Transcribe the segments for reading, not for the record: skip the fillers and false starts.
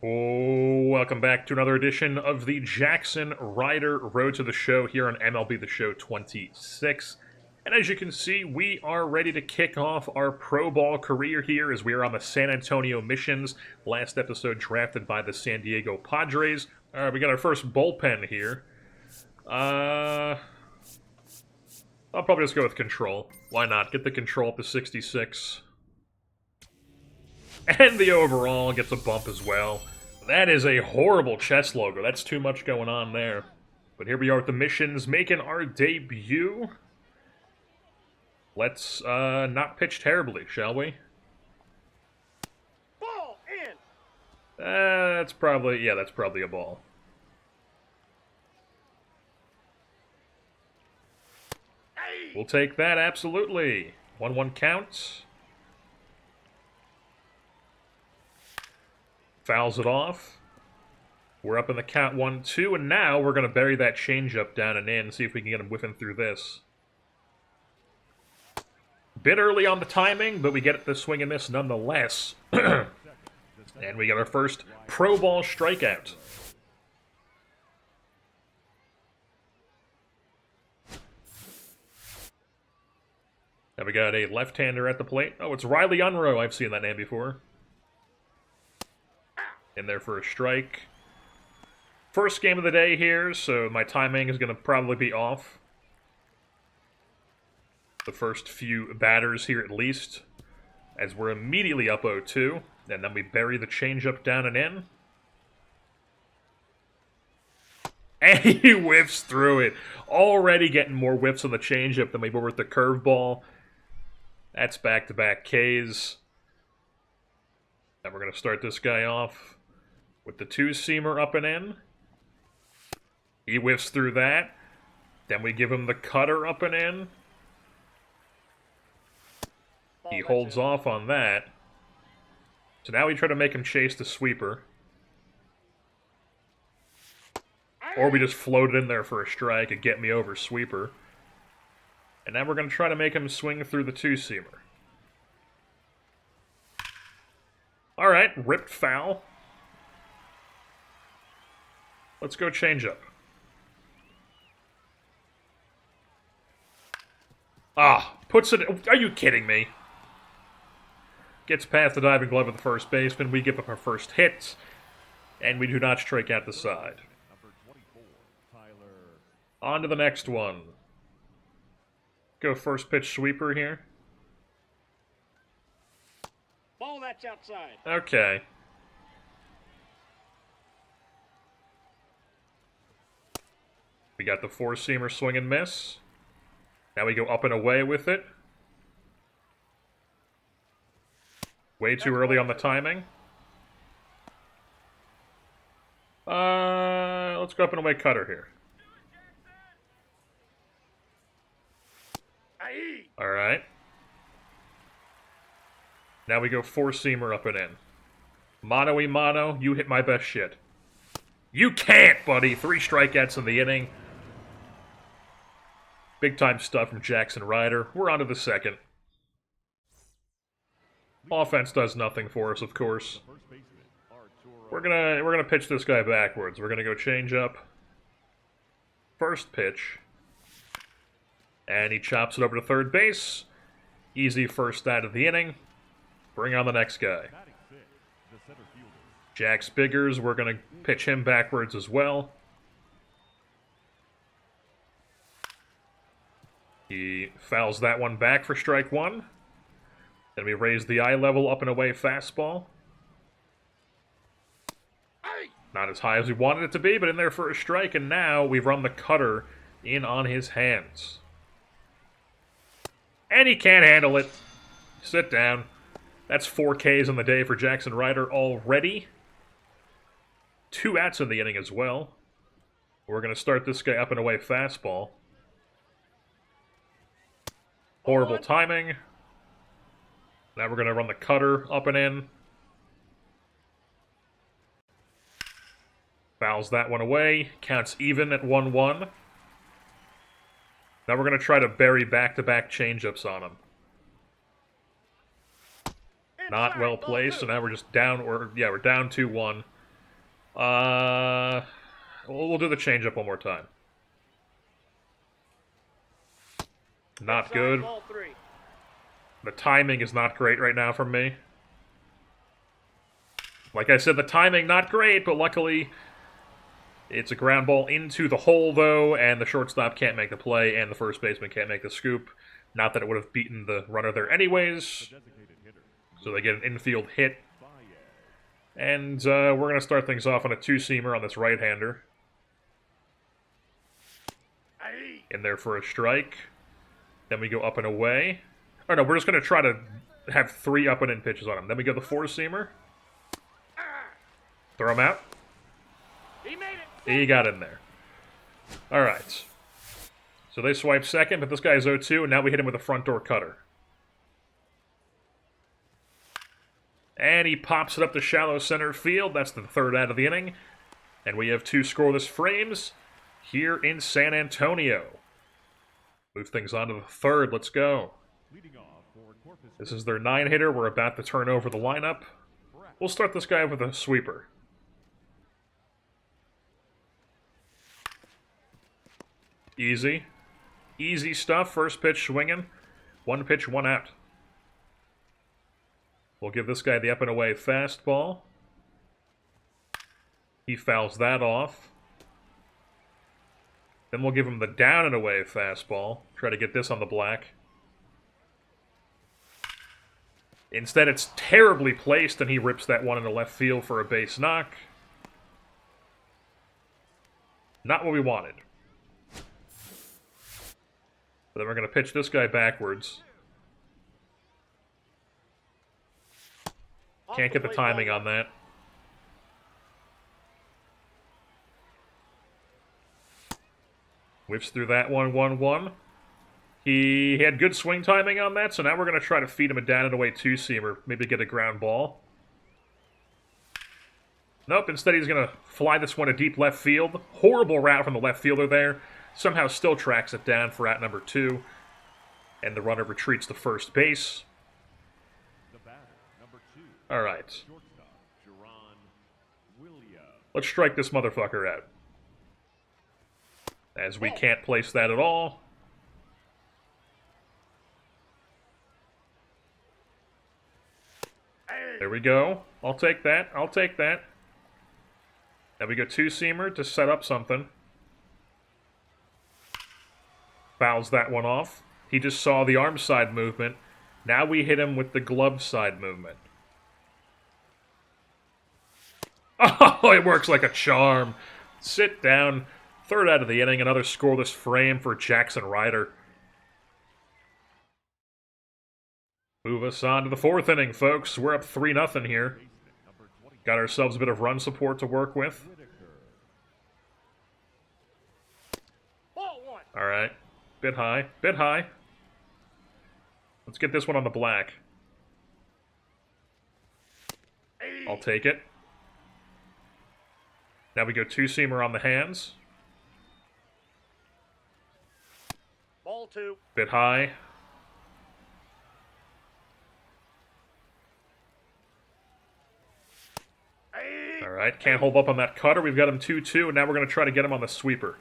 Oh, welcome back to another edition of the Jaxson Ryder Road to the Show here on MLB The Show 26. And as you can see, we are ready to kick off our pro ball career here as we are on the San Antonio Missions. Last episode drafted by the San Diego Padres. All right, we got our first bullpen here. I'll probably just go with control. Why not? Get the control up to 66. And the overall gets a bump as well. That is a horrible chess logo. That's too much going on there. But here we are with the missions making our debut. Let's not pitch terribly, shall we? Ball in. That's probably a ball. Hey. We'll take that, absolutely. 1-1 counts. Fouls it off. We're up in the count 1-2, and now we're going to bury that changeup down and in, see if we can get him whiffing through this. Bit early on the timing, but we get the swing and miss nonetheless. And we got our first pro ball strikeout. Now we got a left-hander at the plate. Oh, it's Riley Unruh. I've seen that name before. In there for a strike. First game of the day here, so my timing is going to probably be off. The first few batters here at least, as we're immediately up 0-2, and then we bury the changeup down and in. And he whiffs through it. Already getting more whiffs on the changeup than we were with the curveball. That's back-to-back Ks. And we're going to start this guy off with the two-seamer up and in. He whiffs through that. Then we give him the cutter up and in. He holds off on that. So now we try to make him chase the sweeper. Or we just float it in there for a strike and get me over sweeper. And now we're going to try to make him swing through the two-seamer. Alright, ripped foul. Let's go change up. Puts it... Are you kidding me? Gets past the diving glove of the first baseman. We give up our first hit. And we do not strike out the side. On to the next one. Go first pitch sweeper here. Ball that's outside. Okay. We got the four-seamer swing and miss. Now we go up and away with it. Way too early on the timing. Let's go up and away cutter here. Hey. Alright. Now we go four-seamer up and in. Mano-y-mano, you hit my best shit. You can't, buddy! 3 strikeouts in the inning. Big-time stuff from Jaxson Ryder. We're on to the second. Offense does nothing for us, of course. We're gonna pitch this guy backwards. We're gonna go change up. First pitch. And he chops it over to third base. Easy first out of the inning. Bring on the next guy. Jax Biggers, we're gonna pitch him backwards as well. He fouls that one back for strike one. Then we raise the eye level up and away fastball. Not as high as we wanted it to be, but in there for a strike, and now we run the cutter in on his hands. And he can't handle it. Sit down. That's 4 Ks on the day for Jaxson Ryder already. 2 outs in the inning as well. We're going to start this guy up and away fastball. Horrible timing. Now we're going to run the cutter up and in. Fouls that one away. Counts even at 1-1. Now we're going to try to bury back-to-back changeups on him. Not well placed, so now we're just down, we're down 2-1. We'll do the changeup one more time. Not Inside, good. Ball 3. The timing is not great right now from me. Like I said, the timing not great, but luckily it's a ground ball into the hole, though, and the shortstop can't make the play, and the first baseman can't make the scoop. Not that it would have beaten the runner there anyways. So they get an infield hit. And we're going to start things off on a two-seamer on this right-hander. In there for a strike. Then we go up and away. Oh, no, we're just going to try to have 3 up and in pitches on him. Then we go the four-seamer. Throw him out. He made it. He got in there. All right. So they swipe second, but this guy's 0-2, and now we hit him with a front door cutter. And he pops it up to shallow center field. That's the third out of the inning. And we have 2 scoreless frames here in San Antonio. Move things on to the third. Let's go. This is their 9-hitter. We're about to turn over the lineup. We'll start this guy with a sweeper. Easy. Easy stuff. First pitch swinging. 1 pitch, 1 out. We'll give this guy the up and away fastball. He fouls that off. Then we'll give him the down and away fastball. Try to get this on the black. Instead, it's terribly placed, and he rips that one into left field for a base knock. Not what we wanted. But then we're going to pitch this guy backwards. Can't get the timing on that. Whips through that one, 1-1. He had good swing timing on that, so now we're going to try to feed him a down and away two-seamer. Maybe get a ground ball. Nope, instead he's going to fly this one to deep left field. Horrible route from the left fielder there. Somehow still tracks it down for out number 2. And the runner retreats to first base. All right. Let's strike this motherfucker out. As we can't place that at all. There we go. I'll take that. I'll take that. Now we go two-seamer to set up something. Fouls that one off. He just saw the arm side movement. Now we hit him with the glove side movement. Oh, it works like a charm. Sit down. Third out of the inning. Another scoreless frame for Jaxson Ryder. Move us on to the 4th inning, folks. We're up 3-0 here. Got ourselves a bit of run support to work with. Ball 1. All right. Bit high. Bit high. Let's get this one on the black. I'll take it. Now we go two-seamer on the hands. Ball 2. Bit high. All right, can't hold up on that cutter. We've got him 2-2, and now we're going to try to get him on the sweeper.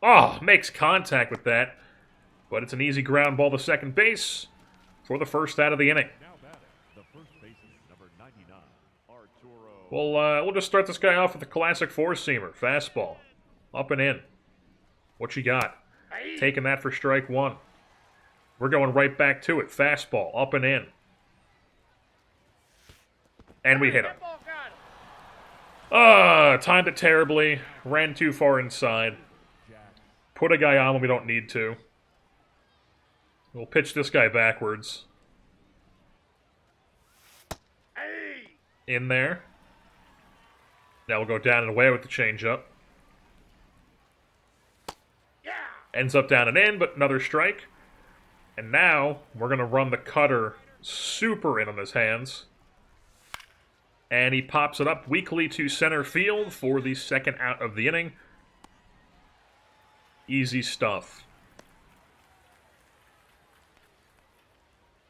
Oh, makes contact with that. But it's an easy ground ball to second base for the first out of the inning. We'll just start this guy off with a classic four-seamer. Fastball. Up and in. What you got? Taking that for strike 1. We're going right back to it. Fastball. Up and in. And we hit him. Timed it terribly. Ran too far inside. Put a guy on when we don't need to. We'll pitch this guy backwards. In there. Now we'll go down and away with the changeup. Ends up down and in, but another strike. And now we're going to run the cutter super in on his hands. And he pops it up weakly to center field for the second out of the inning. Easy stuff.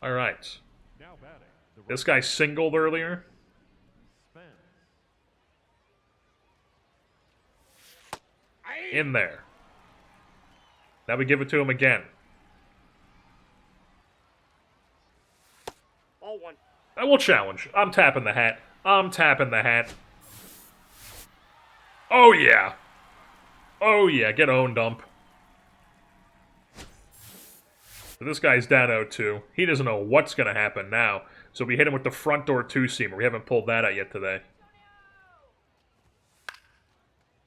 All right. This guy singled earlier. In there. Now we give it to him again. Ball 1. I will challenge. I'm tapping the hat. I'm tapping the hat. Oh, yeah. Oh, yeah. Get owned, Ump. So this guy's down 0-2. He doesn't know what's going to happen now. So we hit him with the front door two-seamer. We haven't pulled that out yet today.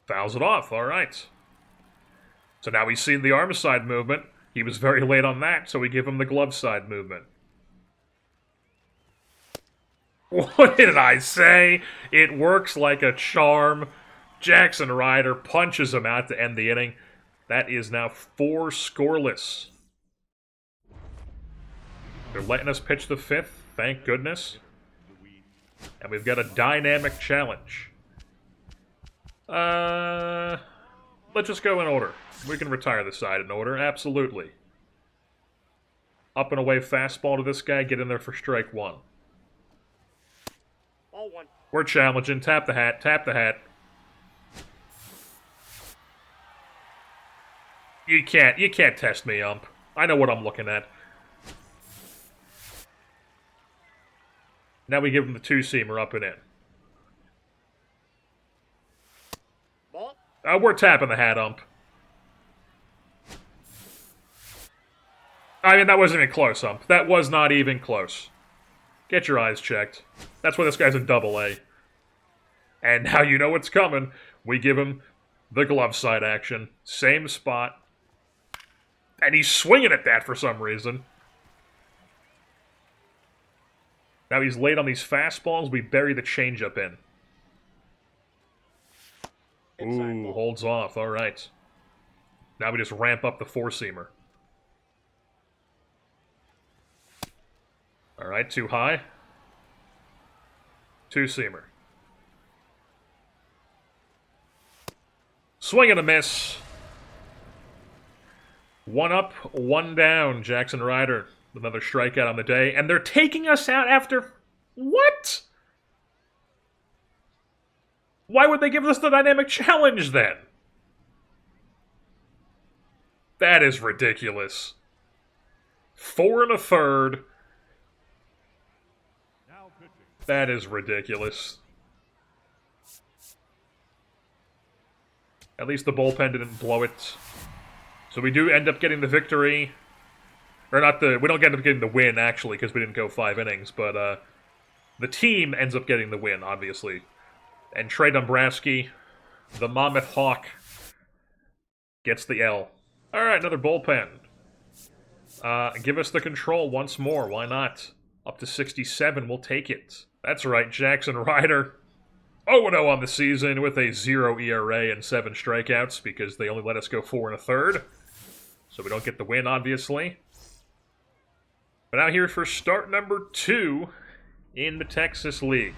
Fouls it off. All right. So now we see the arm side movement. He was very late on that, so we give him the glove side movement. What did I say? It works like a charm. Jaxson Ryder punches him out to end the inning. That is now 4 scoreless. They're letting us pitch the 5th, thank goodness. And we've got a dynamic challenge. Let's just go in order. We can retire the side in order, absolutely. Up and away fastball to this guy, get in there for strike 1. Ball 1. We're challenging, tap the hat, tap the hat. You can't test me, Ump. I know what I'm looking at. Now we give him the two-seamer up and in. Ball. We're tapping the hat, Ump. I mean, that wasn't even close, Ump. That was not even close. Get your eyes checked. That's why this guy's in Double-A. And now you know what's coming. We give him the glove side action. Same spot. And he's swinging at that for some reason. Now he's late on these fastballs. We bury the changeup in. Ooh, holds off. All right. Now we just ramp up the four-seamer. All right, too high. Two-seamer. Swing and a miss. 1 up, 1 down. Jaxson Ryder, another strikeout on the day. And they're taking us out after... What? Why would they give us the dynamic challenge then? That is ridiculous. 4 1/3. That is ridiculous. At least the bullpen didn't blow it. So we do end up getting the victory. Or not the... We don't end up getting the win, actually, because we didn't go 5 innings. But the team ends up getting the win, obviously. And Trey Dombrowski, the Monmouth Hawk, gets the L. Alright, another bullpen. Give us the control once more. Why not? Up to 67, we'll take it. That's right, Jaxson Ryder. 0-0 on the season with a 0 ERA and 7 strikeouts because they only let us go 4 1/3. So we don't get the win, obviously. But now here for start number 2 in the Texas League.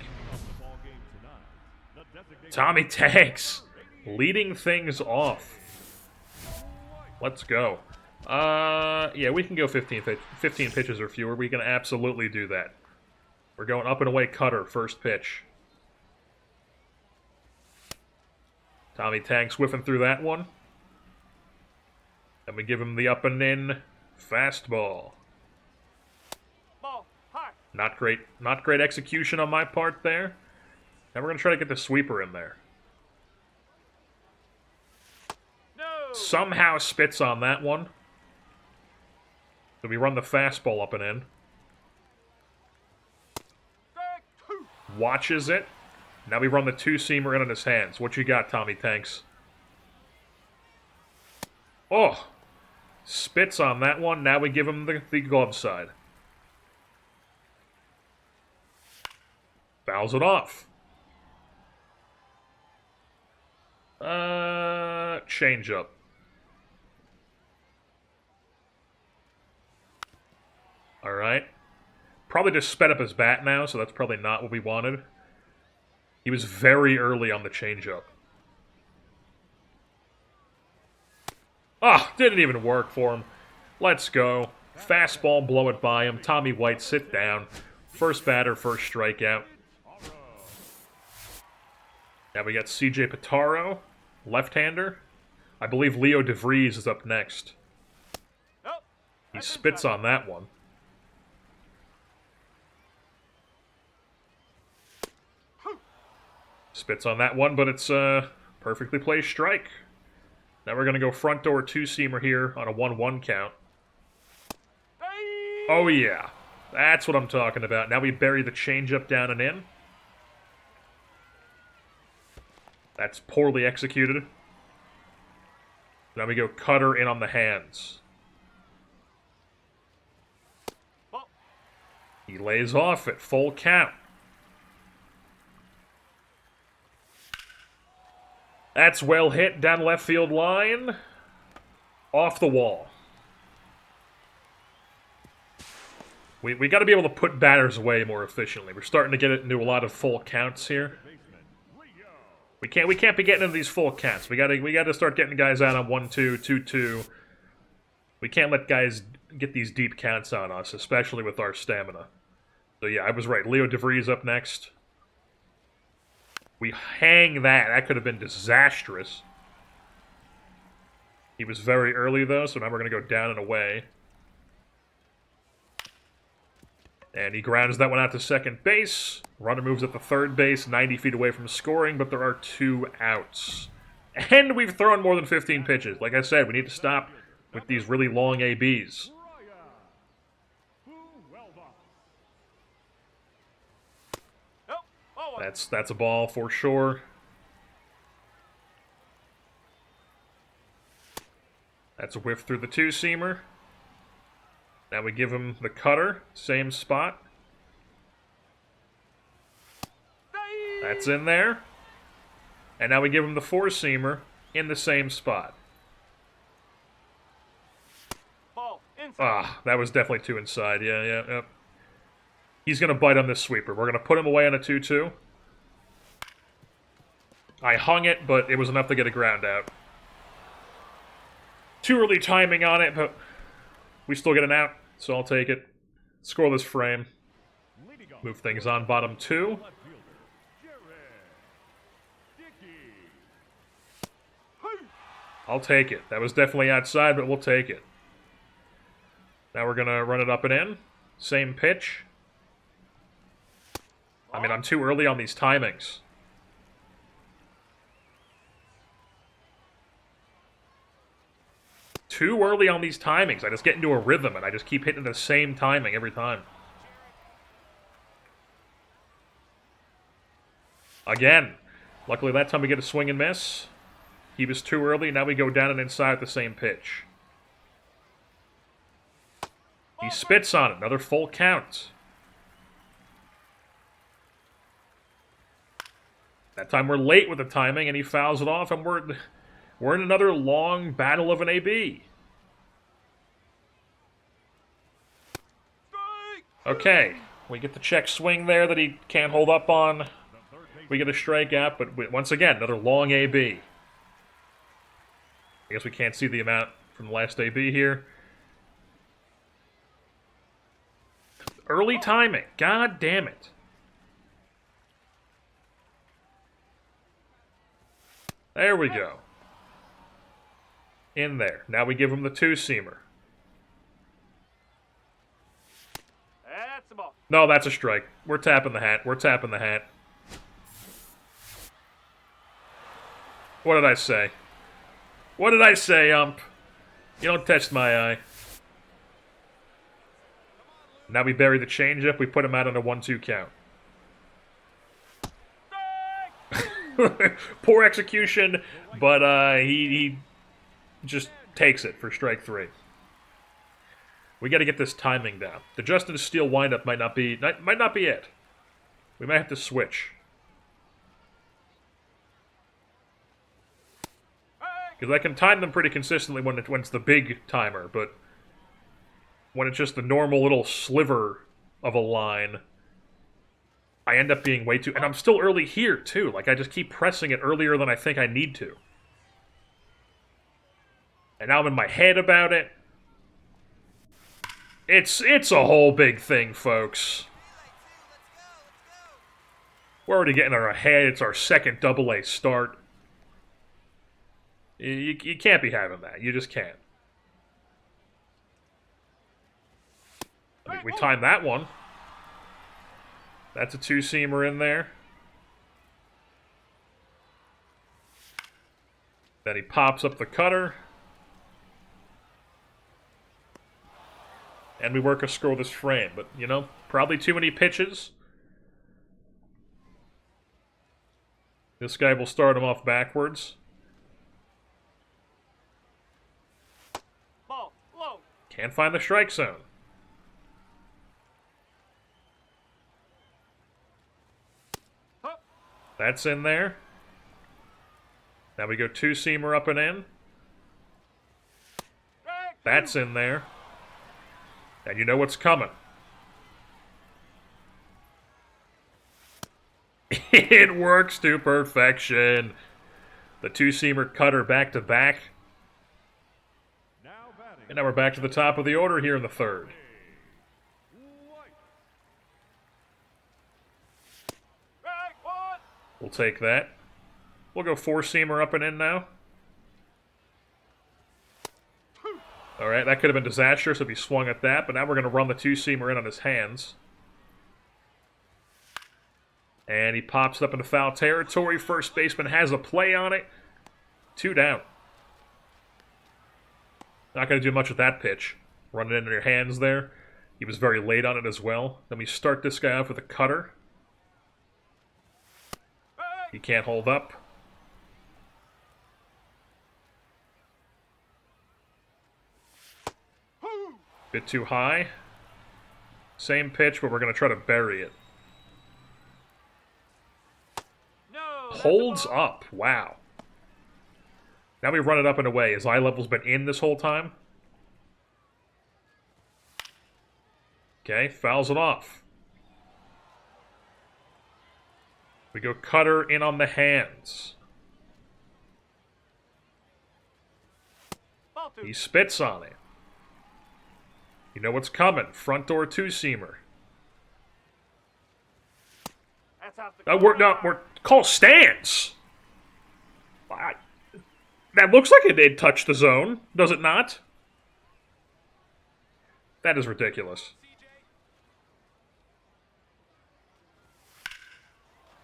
Tommy Tanks leading things off. Let's go. Yeah, we can go 15 pitches or fewer. We can absolutely do that. We're going up and away cutter, first pitch. Tommy Tanks whiffing through that one. And we give him the up and in fastball. Ball. High. Not great execution on my part there. Now we're going to try to get the sweeper in there. No. Somehow spits on that one. So we run the fastball up and in. Strike 2. Watches it. Now we run the two-seamer in on his hands. What you got, Tommy Tanks? Oh! Spits on that one. Now we give him the glove side. Fouls it off. Change up. Alright. Probably just sped up his bat now, so that's probably not what we wanted. He was very early on the changeup. Ah, didn't even work for him. Let's go. Fastball, blow it by him. Tommy White, sit down. First batter, first strikeout. Now we got CJ Pitaro, left-hander. I believe Leo DeVries is up next. Nope. He spits on that one. Spits on that one, but it's a perfectly placed strike. Now we're going to go front door two-seamer here on a 1-1 count. Oh yeah, that's what I'm talking about. Now we bury the changeup down and in. That's poorly executed. Now we go cutter in on the hands. He lays off at full count. That's well hit down left field line. Off the wall. We got to be able to put batters away more efficiently. We're starting to get it into a lot of full counts here. We can't be getting into these full counts. We got to start getting guys out on 1-2, 2-2. We can't let guys get these deep counts on us, especially with our stamina. So yeah, I was right. Leo DeVries up next. We hang that. That could have been disastrous. He was very early, though, so now we're going to go down and away. And he grounds that one out to second base. Runner moves up to third base, 90 feet away from scoring, but there are 2 outs. And we've thrown more than 15 pitches. Like I said, we need to stop with these really long ABs. That's a ball for sure. That's a whiff through the two-seamer. Now we give him the cutter, same spot. That's in there. And now we give him the four-seamer in the same spot. Ah, that was definitely too inside. Yeah. He's going to bite on this sweeper. We're going to put him away on a 2-2. I hung it, but it was enough to get a ground out. Too early timing on it, but we still get an out, so I'll take it. Scoreless frame. Move things on bottom 2. I'll take it. That was definitely outside, but we'll take it. Now we're going to run it up and in. Same pitch. I mean, I'm too early on these timings. Too early on these timings. I just get into a rhythm, and I just keep hitting the same timing every time. Again. Luckily, that time we get a swing and miss. He was too early. Now we go down and inside at the same pitch. He spits on it. Another full count. That time we're late with the timing, and he fouls it off, and we're in another long battle of an AB. Okay, we get the check swing there that he can't hold up on. We get a strikeout, but once again, another long AB. I guess we can't see the amount from the last AB here. Early timing. God damn it. There we go. In there. Now we give him the two-seamer. That's the ball. No, that's a strike. We're tapping the hat. We're tapping the hat. What did I say? What did I say, ump? You don't test my eye. Now we bury the changeup. We put him out on a 1-2 count. Poor execution, but he just takes it for strike 3. We got to get this timing down. The Justin Steele windup might not be it. We might have to switch. Because I can time them pretty consistently when it's the big timer, but when it's just the normal little sliver of a line, I end up being way too... And I'm still early here, too. Like, I just keep pressing it earlier than I think I need to. And now I'm in my head about it. It's a whole big thing, folks. We're already getting our ahead. It's our second Double-A start. You can't be having that. You just can't. We timed that one. That's a two-seamer in there. Then he pops up the cutter. And we work a scoreless frame. But, you know, probably too many pitches. This guy will start him off backwards. Ball, low. Can't find the strike zone. Huh. That's in there. Now we go two-seamer up and in. Strike That's two. in there. And you know what's coming. It works to perfection. The two-seamer cutter back-to-back. And now we're back to the top of the order here in the third. Strike one. We'll take that. We'll go four-seamer up and in now. Alright, that could have been disastrous if he swung at that, but now we're going to run the two-seamer in on his hands. And he pops it up into foul territory. First baseman has a play on it. 2 down. Not going to do much with that pitch. Run it into your hands there. He was very late on it as well. Then we start this guy off with a cutter. He can't hold up. Bit too high. Same pitch, but we're going to try to bury it. No. that's a Holds ball. up. Wow. Now we run it up and away. His eye level's been in this whole time. Okay, fouls it off. We go cutter in on the hands. Ball two. He spits on it. You know what's coming. Front door two-seamer. That's off the We're call stands. That looks like it did touch the zone, does it not? That is ridiculous.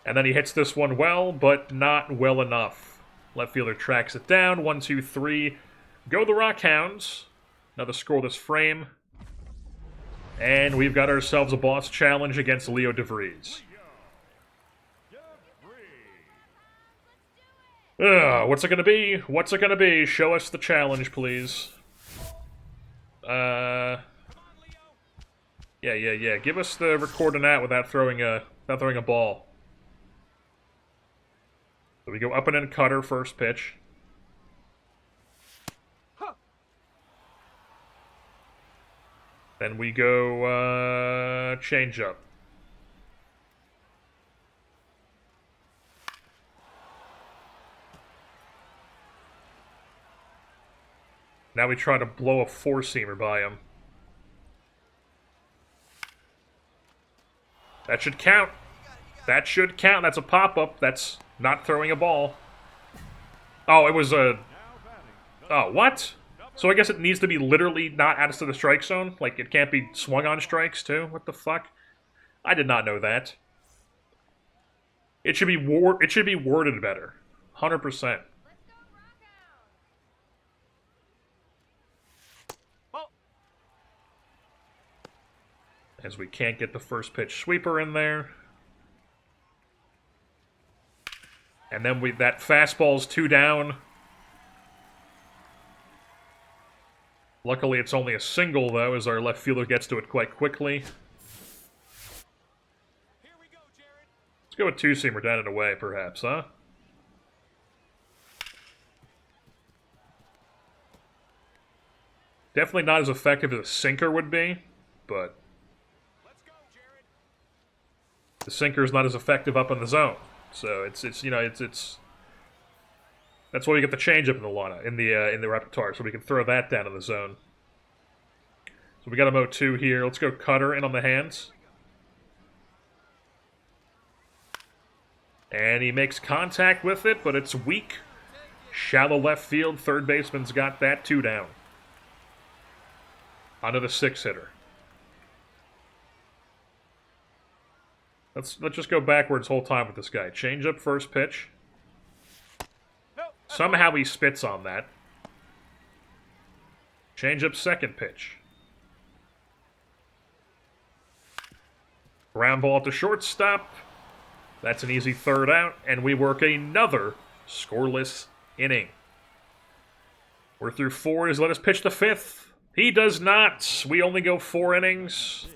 And then he hits this one well, but not well enough. Left fielder tracks it down. 1, 2, 3. Go the Rockhounds. Another scoreless frame. And we've got ourselves a boss challenge against Leo DeVries. What's it gonna be? What's it gonna be? Show us the challenge, please. Yeah. Give us the recording that without throwing a ball. So we go up and in cutter, first pitch. Huh. Then we go change up. Now we try to blow a four-seamer by him. That should count. That should count. That's a pop-up. That's not throwing a ball. Oh, it was a... Oh, what? So I guess it needs to be literally not out of the strike zone? Like, it can't be swung on strikes, too? What the fuck? I did not know that. It should be worded better. 100%. As we can't get the first pitch sweeper in there. And then that fastball's 2 down. Luckily, it's only a single, though, as our left fielder gets to it quite quickly. Let's go with two-seamer down and away, perhaps, huh? Definitely not as effective as a sinker would be, but... the sinker's not as effective up in the zone. So it's that's why we get the changeup in the lineup, in the repertoire, so we can throw that down in the zone. So we got a 0-2 here. Let's go cutter in on the hands. And he makes contact with it, but it's weak. Shallow left field. Third baseman's got that. 2 down. Onto the 6-hitter. Let's just go backwards whole time with this guy. Change up first pitch. Somehow he spits on that. Change up second pitch. Ground ball to shortstop. That's an easy third out, and we work another scoreless inning. We're through 4. Does let us pitch the 5th? He does not. We only go 4 innings.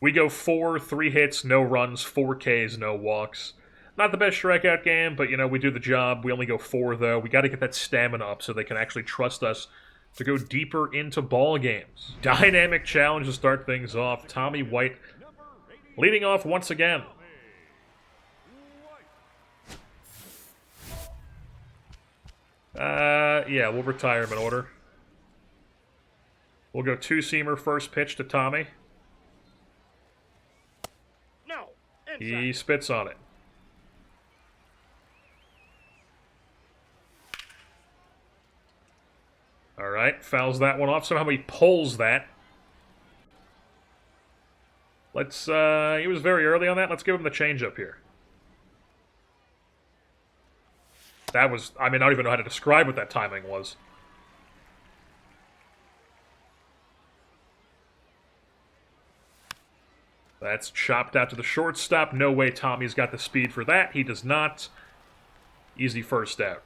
We go 4, 3 hits, no runs, 4 Ks, no walks. Not the best strikeout game, but, you know, we do the job. We only go 4, though. We got to get that stamina up so they can actually trust us to go deeper into ball games. Dynamic challenge to start things off. Tommy White leading off once again. Yeah, we'll retire him in order. We'll go 2-seamer first pitch to Tommy. No. He spits on it. Alright, fouls that one off. Somehow he pulls that. Let's, he was very early on that. Let's give him the changeup here. That was, I mean, I don't even know how to describe what that timing was. That's chopped out to the shortstop. No way Tommy's got the speed for that. He does not. Easy first out.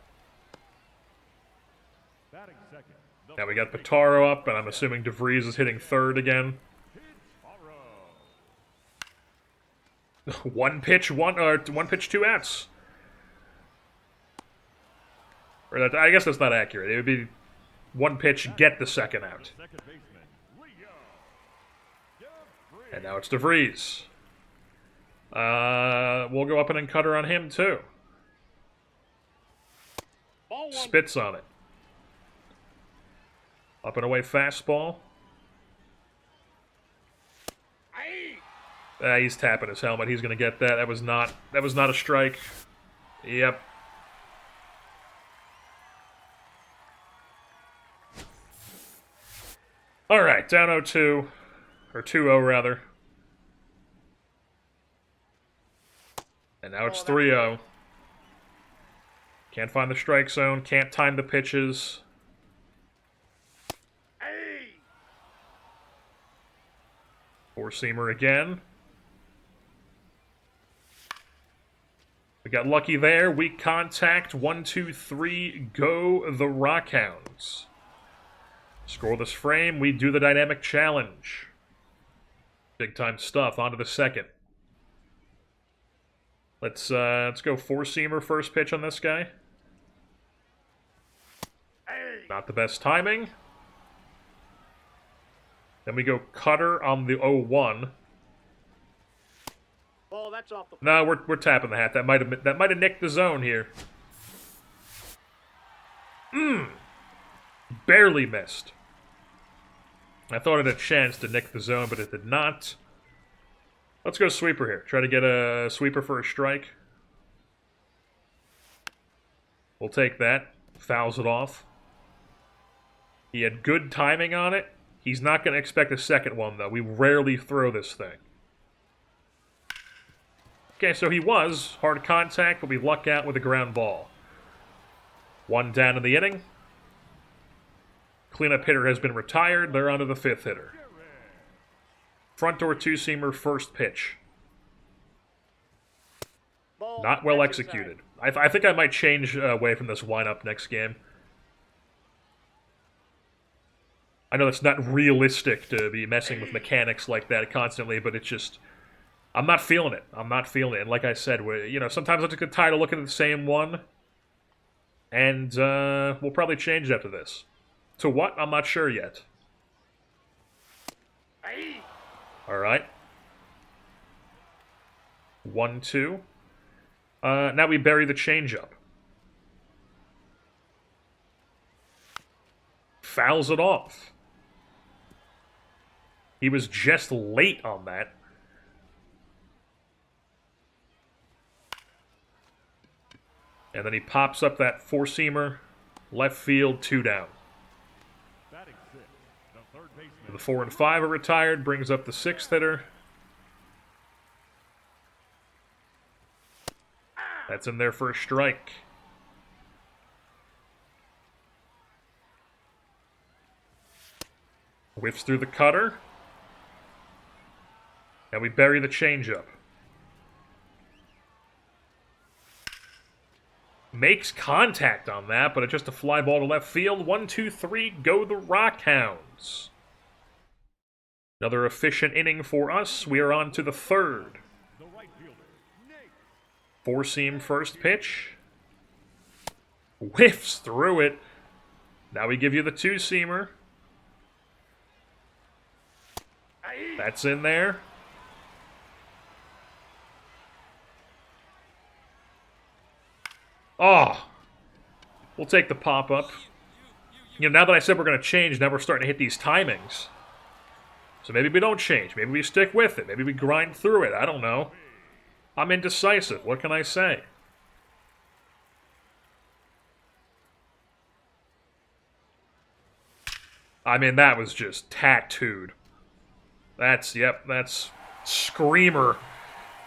Now we got Pitaro up, and I'm assuming DeVries is hitting third again. 1 pitch, 1 pitch, 2 outs. Or that, I guess that's not accurate. It would be 1 pitch, get the second out. And now it's DeVries. We'll go up and cutter on him, too. Spits on it. Up and away fastball. He's tapping his helmet. He's going to get that. That was not a strike. Yep. All right, down 0-2. Or 2-0, rather. And now it's 3-0. Can't find the strike zone. Can't time the pitches. Four-seamer again. We got lucky there. Weak contact. 1, 2, 3. Go the Rockhounds. Scoreless frame. We do the dynamic challenge. Big time stuff. On to the second. Let's go 4-seamer first pitch on this guy. Not the best timing. Then we go cutter on the 0-1. Ball, that's off the. No, we're tapping the hat. That might have nicked the zone here. Barely missed. I thought it had a chance to nick the zone, but it did not. Let's go sweeper here. Try to get a sweeper for a strike. We'll take that. Fouls it off. He had good timing on it. He's not going to expect a second one, though. We rarely throw this thing. Okay, so he was hard contact, but we luck out with a ground ball. 1 down in the inning. Cleanup hitter has been retired. They're on to the 5th hitter. Front door 2-seamer first pitch. Ball, Not well executed. I think I might change away from this lineup next game. I know it's not realistic to be messing with mechanics like that constantly, but it's just, I'm not feeling it. I'm not feeling it. And like I said, sometimes I get tired of looking at the same one, and we'll probably change after this. To what? I'm not sure yet. All right. 1, 2. Now we bury the changeup. Fouls it off. He was just late on that. And then he pops up that four-seamer, left field, 2 down. The 4 and 5 are retired, brings up the 6th hitter. That's in there for a strike. Whiffs through the cutter. And we bury the changeup. Makes contact on that, but it's just a fly ball to left field. 1, 2, 3, go the Rockhounds. Another efficient inning for us. We are on to the 3rd. Four-seam first pitch. Whiffs through it. Now we give you the 2-seamer. That's in there. Oh, we'll take the pop-up. You know, now that I said we're going to change, now we're starting to hit these timings. So maybe we don't change. Maybe we stick with it. Maybe we grind through it. I don't know. I'm indecisive. What can I say? I mean, that was just tattooed. That's screamer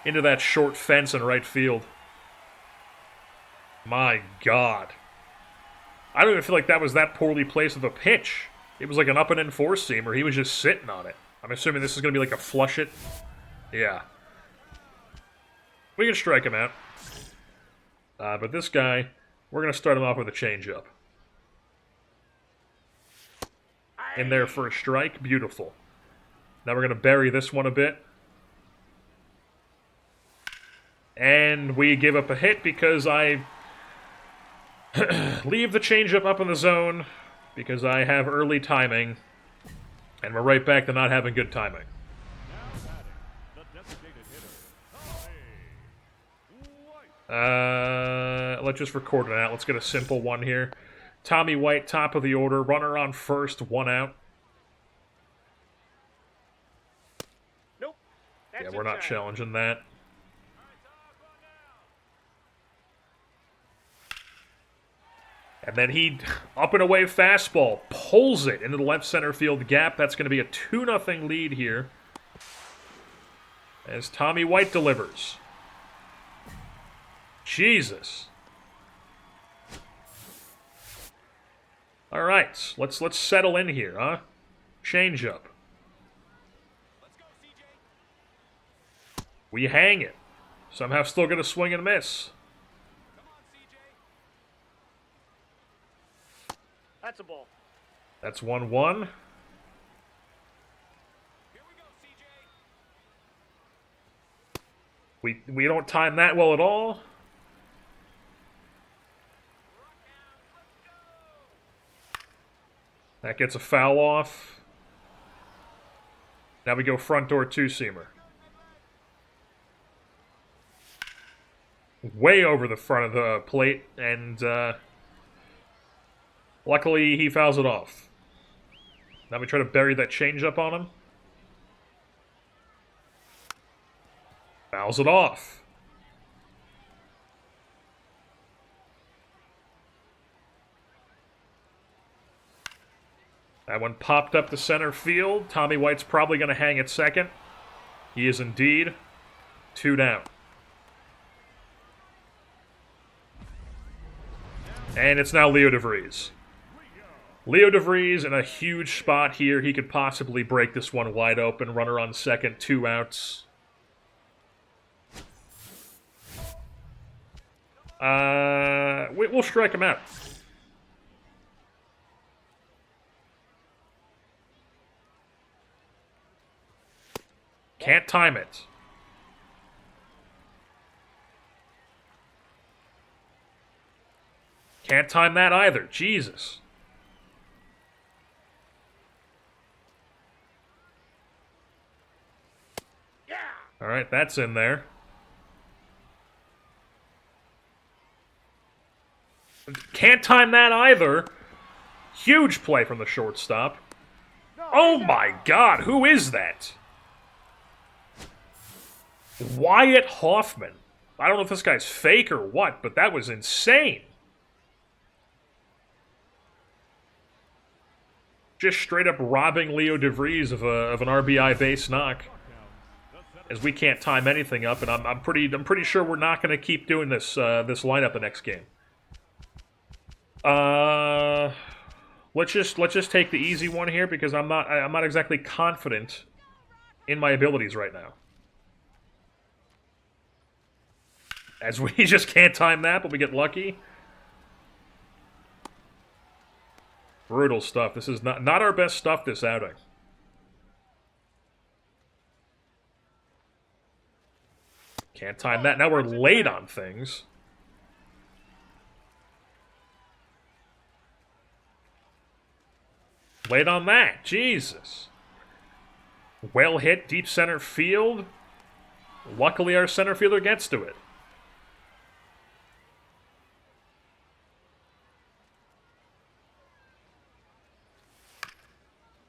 into that short fence in right field. My God. I don't even feel like that was that poorly placed of a pitch. It was like an up and in four-seamer. He was just sitting on it. I'm assuming this is going to be like a flush it. Yeah. We can strike him out. But this guy, we're going to start him off with a changeup. In there for a strike. Beautiful. Now we're going to bury this one a bit. And we give up a hit because I leave the changeup up in the zone because I have early timing. And we're right back to not having good timing. Let's just record it out. Let's get a simple one here. Tommy White, top of the order. Runner on first, 1 out. Nope. Yeah, we're not challenging that. And then he, up and away fastball, pulls it into the left center field gap. That's going to be a 2-0 lead here. As Tommy White delivers. Jesus. All right, let's settle in here, huh? Change up. We hang it. Somehow still going to swing and miss. That's a ball. That's 1-1. We don't time that well at all. That gets a foul off. Now we go front door 2-seamer. Way over the front of the plate, and luckily he fouls it off. Now we try to bury that changeup on him. Fouls it off. That one popped up to center field. Tommy White's probably going to hang at second. He is indeed. 2 down. And it's now Leo DeVries. Leo DeVries in a huge spot here. He could possibly break this one wide open. Runner on second, 2 outs. We'll strike him out. Can't time it. Can't time that either. Jesus. Yeah. All right, that's in there. Can't time that either. Huge play from the shortstop. Oh my God, who is that? Wyatt Hoffman I don't know if this guy's fake or what, but that was insane. Just straight up robbing Leo DeVries of an RBI base knock, as we can't time anything up, and I'm pretty sure we're not going to keep doing this this lineup the next game. Let's just take the easy one here, because I'm not exactly confident in my abilities right now. As we just can't time that, but we get lucky. Brutal stuff. This is not our best stuff this outing. Can't time that. Now we're late on things. Late on that. Jesus. Well hit, deep center field. Luckily our center fielder gets to it.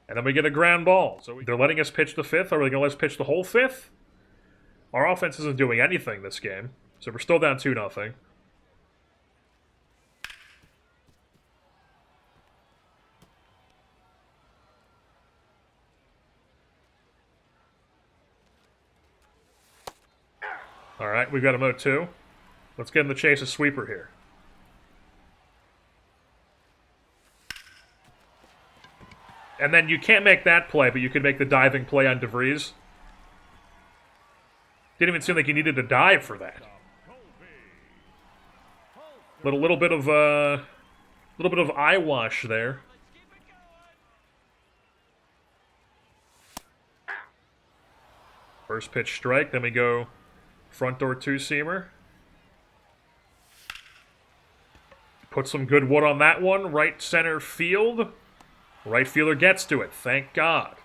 And then we get a ground ball. So they're letting us pitch the fifth. Are they going to let us pitch the whole fifth? Our offense isn't doing anything this game. So we're still down 2-0. Alright, we've got a 0-2. Let's get in the chase of sweeper here. And then you can't make that play, but you could make the diving play on DeVries. Didn't even seem like you needed to dive for that. Little bit of eye wash there. First pitch strike, then we go front door two-seamer. Put some good wood on that one. Right center field. Right fielder gets to it. Thank God.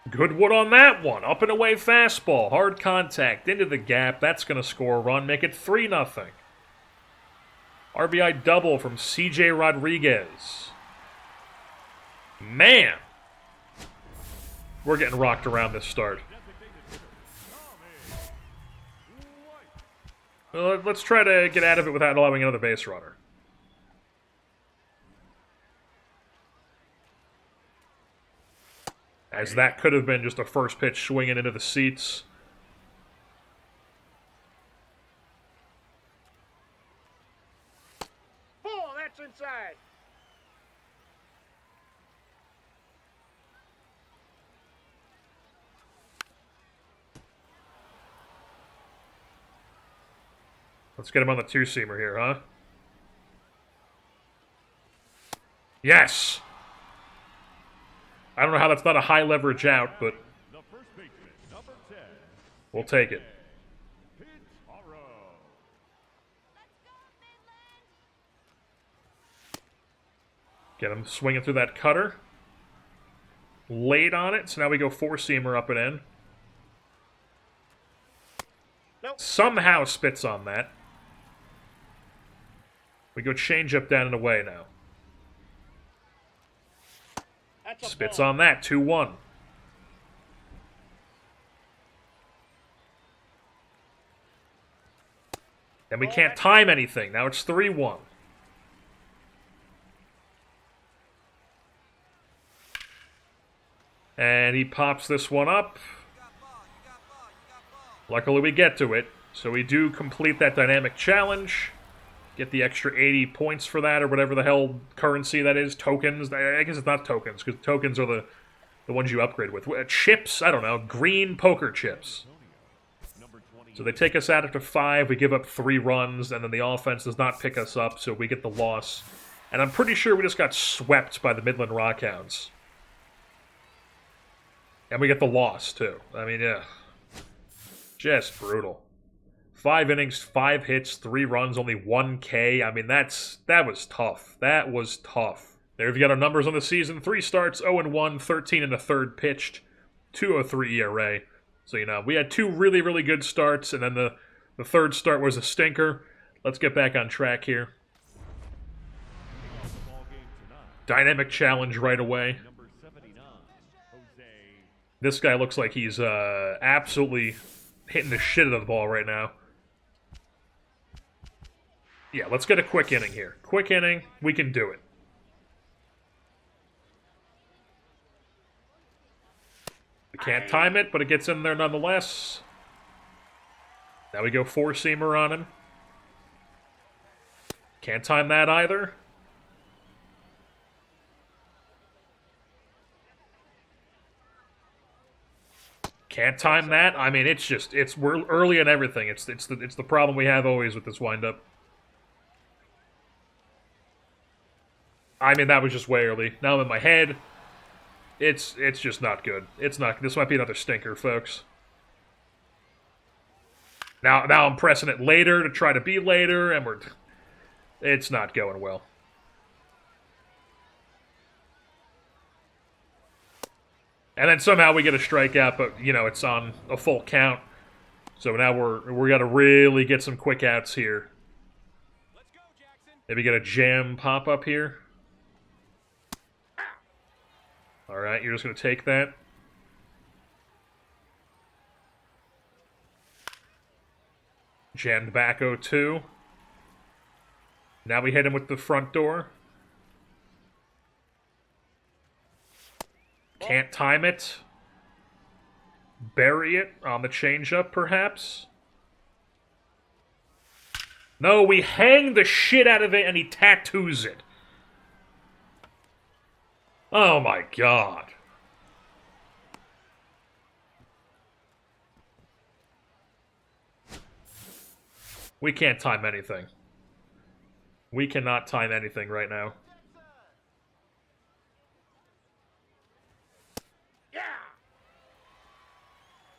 Good wood on that one. Up and away fastball. Hard contact. Into the gap. That's going to score a run. Make it 3-0. RBI double from CJ Rodriguez. Man. We're getting rocked around this start. Well, let's try to get out of it without allowing another base runner. As that could have been just a first pitch swinging into the seats. Ball, that's inside. Let's get him on the two-seamer here, huh? Yes! I don't know how that's not a high leverage out, but we'll take it. Get him swinging through that cutter. Late on it, so now we go four-seamer up and in. Nope. Somehow spits on that. We go change-up down and away now. Spits on that, 2-1. And we can't time anything. Now it's 3-1. And he pops this one up. Luckily we get to it. So we do complete that dynamic challenge. Get the extra 80 points for that, or whatever the hell currency that is. Tokens. I guess it's not tokens, because tokens are the ones you upgrade with. Chips? I don't know. Green poker chips. So they take us out after 5. We give up 3 runs, and then the offense does not pick us up, so we get the loss. And I'm pretty sure we just got swept by the Midland Rockhounds. And we get the loss, too. I mean, yeah. Just brutal. 5 innings, 5 hits, 3 runs, only 1 K. I mean, that was tough. That was tough. There you've got our numbers on the season. 3 starts, 0-1, 13 and a third pitched, 2.03 ERA. So, you know, we had 2 really, really good starts, and then the third start was a stinker. Let's get back on track here. Dynamic challenge right away. This guy looks like he's absolutely hitting the shit out of the ball right now. Yeah, let's get a quick inning here. Quick inning, we can do it. We can't time it, but it gets in there nonetheless. Now we go four-seamer on him. Can't time that either. Can't time that. I mean, we're early in everything. It's the problem we have always with this windup. I mean, that was just way early. Now I'm in my head. It's just not good. It's not. This might be another stinker, folks. Now I'm pressing it later to try to be later, and it's not going well. And then somehow we get a strikeout, but you know it's on a full count. So now we're gonna really get some quick outs here. Let's go, Jaxson. Maybe get a jam pop up here. All right, you're just gonna take that. Jammed back 0-2. Now we hit him with the front door. Can't time it. Bury it on the changeup, perhaps. No, we hang the shit out of it and he tattoos it. Oh my god. We can't time anything. We cannot time anything right now.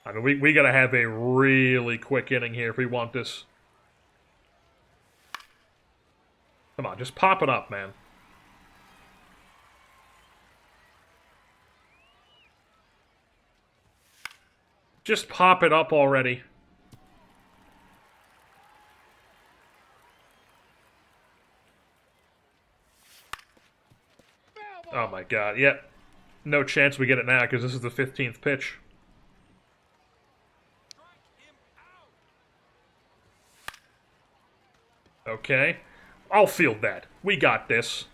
I mean, we gotta have a really quick inning here if we want this. Come on, just pop it up, man. Just pop it up already. Oh my god, yep. No chance we get it now because this is the 15th pitch. Okay. I'll field that. We got this.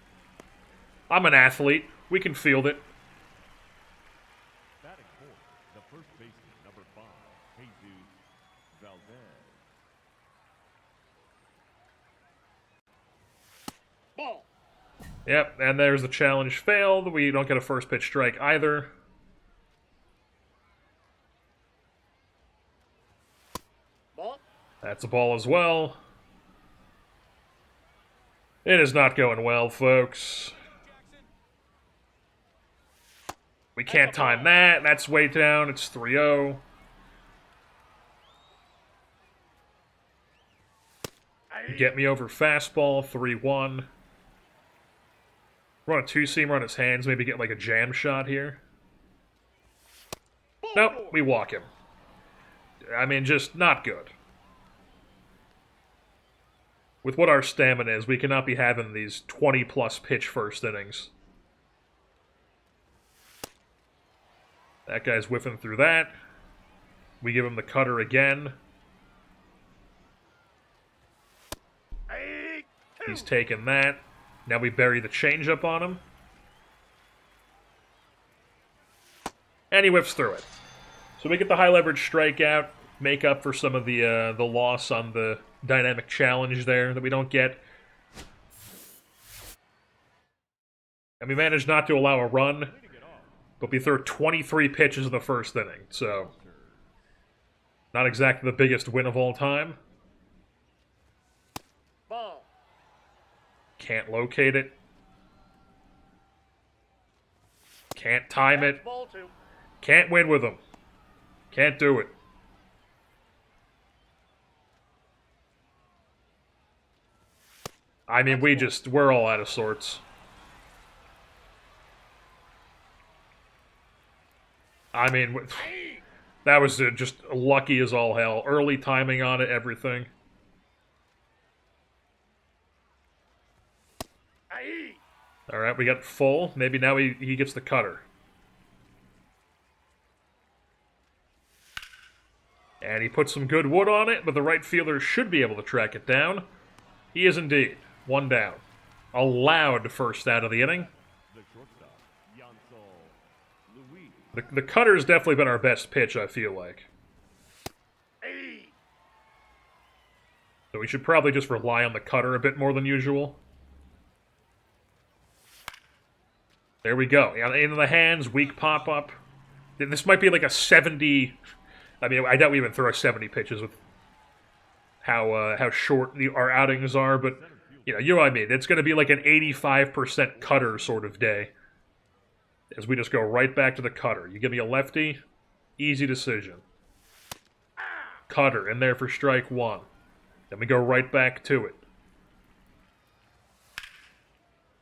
I'm an athlete. We can field it. Batting fourth, the first baseman, number 5, Jesus Valdez. Ball. Yep, and there's the challenge failed. We don't get a first pitch strike either. Ball. That's a ball as well. It is not going well, folks. We can't time that. That's way down. It's 3-0. Get me over fastball, 3-1. Run a two-seamer on his hands, maybe get like a jam shot here. Nope, we walk him. I mean, just not good. With what our stamina is, we cannot be having these 20-plus pitch first innings. That guy's whiffing through that. We give him the cutter again. He's taking that. Now we bury the changeup on him. And he whiffs through it. So we get the high leverage strikeout, make up for some of the loss on the dynamic challenge there that we don't get. And we managed not to allow a run, but we threw 23 pitches in the first inning, so not exactly the biggest win of all time. Ball. Can't locate it. Can't time it. Ball 2. Can't win with him. Can't do it. I mean, we're all out of sorts. I mean, that was just lucky as all hell. Early timing on it, everything. Aye. All right, we got full. Maybe now he gets the cutter. And he put some good wood on it, but the right fielder should be able to track it down. He is indeed. One down. A loud first out of the inning. The shortstop, Jaxson, Louis. The cutter's definitely been our best pitch, I feel like. Aye. So we should probably just rely on the cutter a bit more than usual. There we go. Yeah, into the hands, weak pop-up. This might be like a 70... I mean, I doubt we even throw 70 pitches with how short our outings are, but you know what I mean. It's going to be like an 85% cutter sort of day, as we just go right back to the cutter. You give me a lefty, easy decision. Cutter in there for strike one. Then we go right back to it.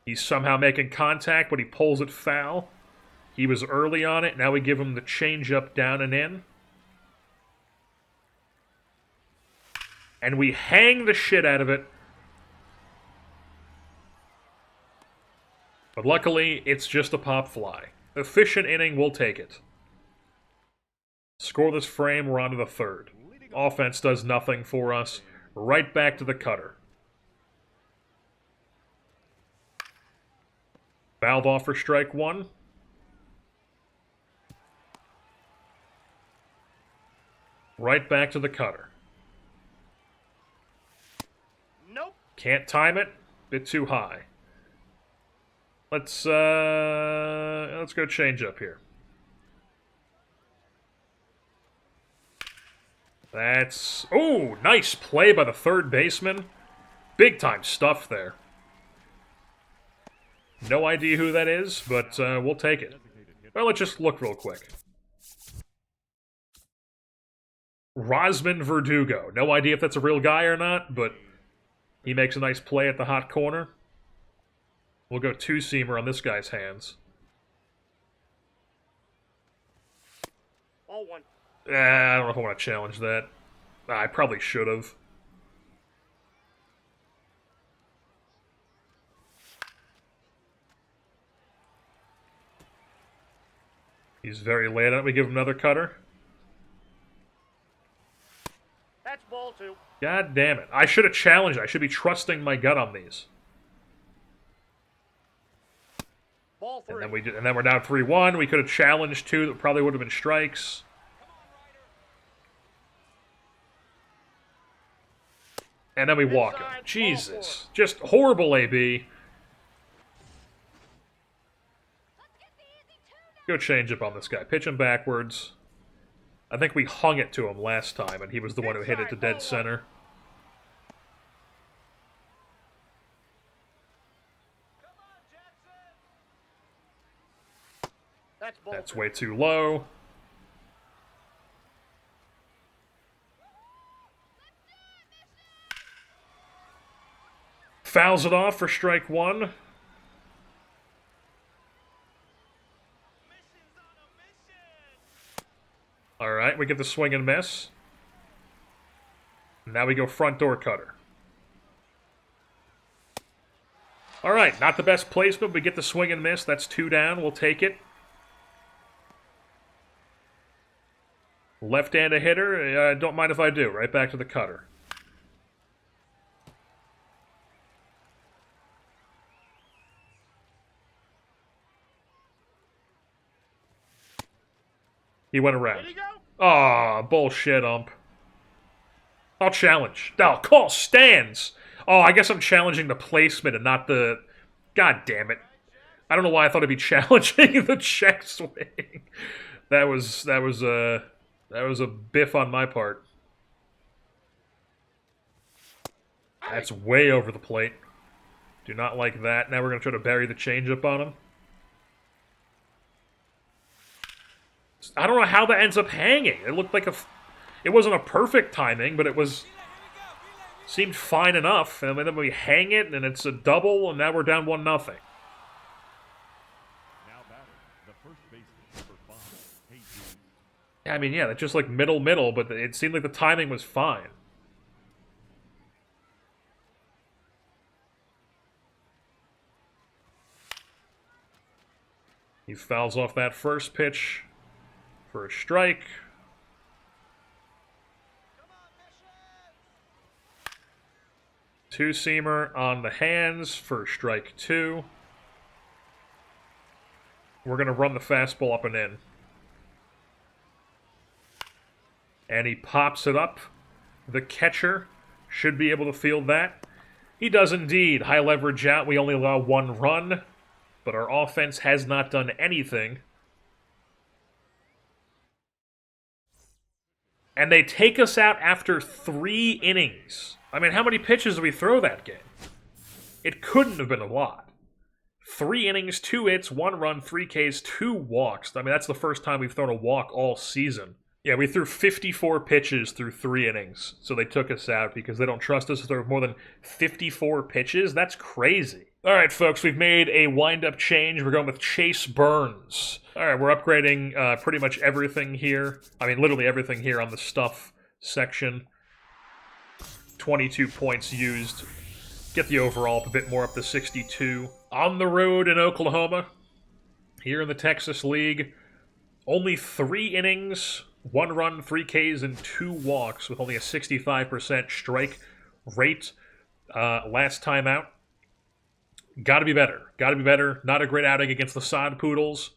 He's somehow making contact, but he pulls it foul. He was early on it. Now we give him the changeup down and in. And we hang the shit out of it. But luckily, it's just a pop fly. Efficient inning, we'll take it. Scoreless frame, we're on to the third. Offense does nothing for us. Right back to the cutter. Fouled off for strike one. Right back to the cutter. Nope. Can't time it. Bit too high. Let's go change up here. That's... Oh, nice play by the third baseman. Big time stuff there. No idea who that is, but we'll take it. Well, let's just look real quick. Rosman Verdugo. No idea if that's a real guy or not, but he makes a nice play at the hot corner. We'll go two-seamer on this guy's hands. All one. I don't know if I want to challenge that. I probably should have. He's very late on it. We give him another cutter. That's ball two. God damn it. I should have challenged. I should be trusting my gut on these. Ball three. And then we're down 3-1. We could have challenged two that probably would have been strikes. And then we walk him. Inside, Jesus. Just horrible AB. Go change up on this guy. Pitch him backwards. I think we hung it to him last time, and he was the one who hit it to dead center. That's way too low. Fouls it off for strike one. Alright, we get the swing and miss. Now we go front door cutter. Alright, not the best placement. We get the swing and miss. That's two down. We'll take it. Left-handed hitter. Don't mind if I do. Right back to the cutter. He went around. Did he go? Aw, bullshit, ump. I'll challenge. No, call stands. Oh, I guess I'm challenging the placement and not the... God damn it. I don't know why I thought I'd be challenging the check swing. That was a biff on my part. That's way over the plate. Do not like that. Now we're going to try to bury the changeup on him. I don't know how that ends up hanging. It looked like it wasn't a perfect timing, but it was... Seemed fine enough. And then we hang it, and it's a double, and now we're down 1-0. Now batting, the first baseman, number 5, Jesus. I mean, yeah, that's just like middle, but it seemed like the timing was fine. He fouls off that first pitch for a strike. Two-seamer on the hands for strike 2. We're going to run the fastball up and in. And he pops it up. The catcher should be able to field that. He does indeed. High leverage out. We only allow 1 run, but our offense has not done anything. And they take us out after 3 innings. I mean, how many pitches did we throw that game? It couldn't have been a lot. 3 innings, 2 hits, 1 run, 3 Ks, 2 walks. I mean, that's the first time we've thrown a walk all season. Yeah, we threw 54 pitches through 3 innings, so they took us out because they don't trust us to throw more than 54 pitches. That's crazy. All right, folks, we've made a wind-up change. We're going with Chase Burns. All right, we're upgrading pretty much everything here. I mean, literally everything here on the stuff section. 22 points used. Get the overall a bit more up to 62. On the road in Oklahoma, here in the Texas League, only 3 innings, 1 run, 3 Ks, and 2 walks with only a 65% strike rate last time out. Gotta be better. Gotta be better. Not a great outing against the Sod Poodles.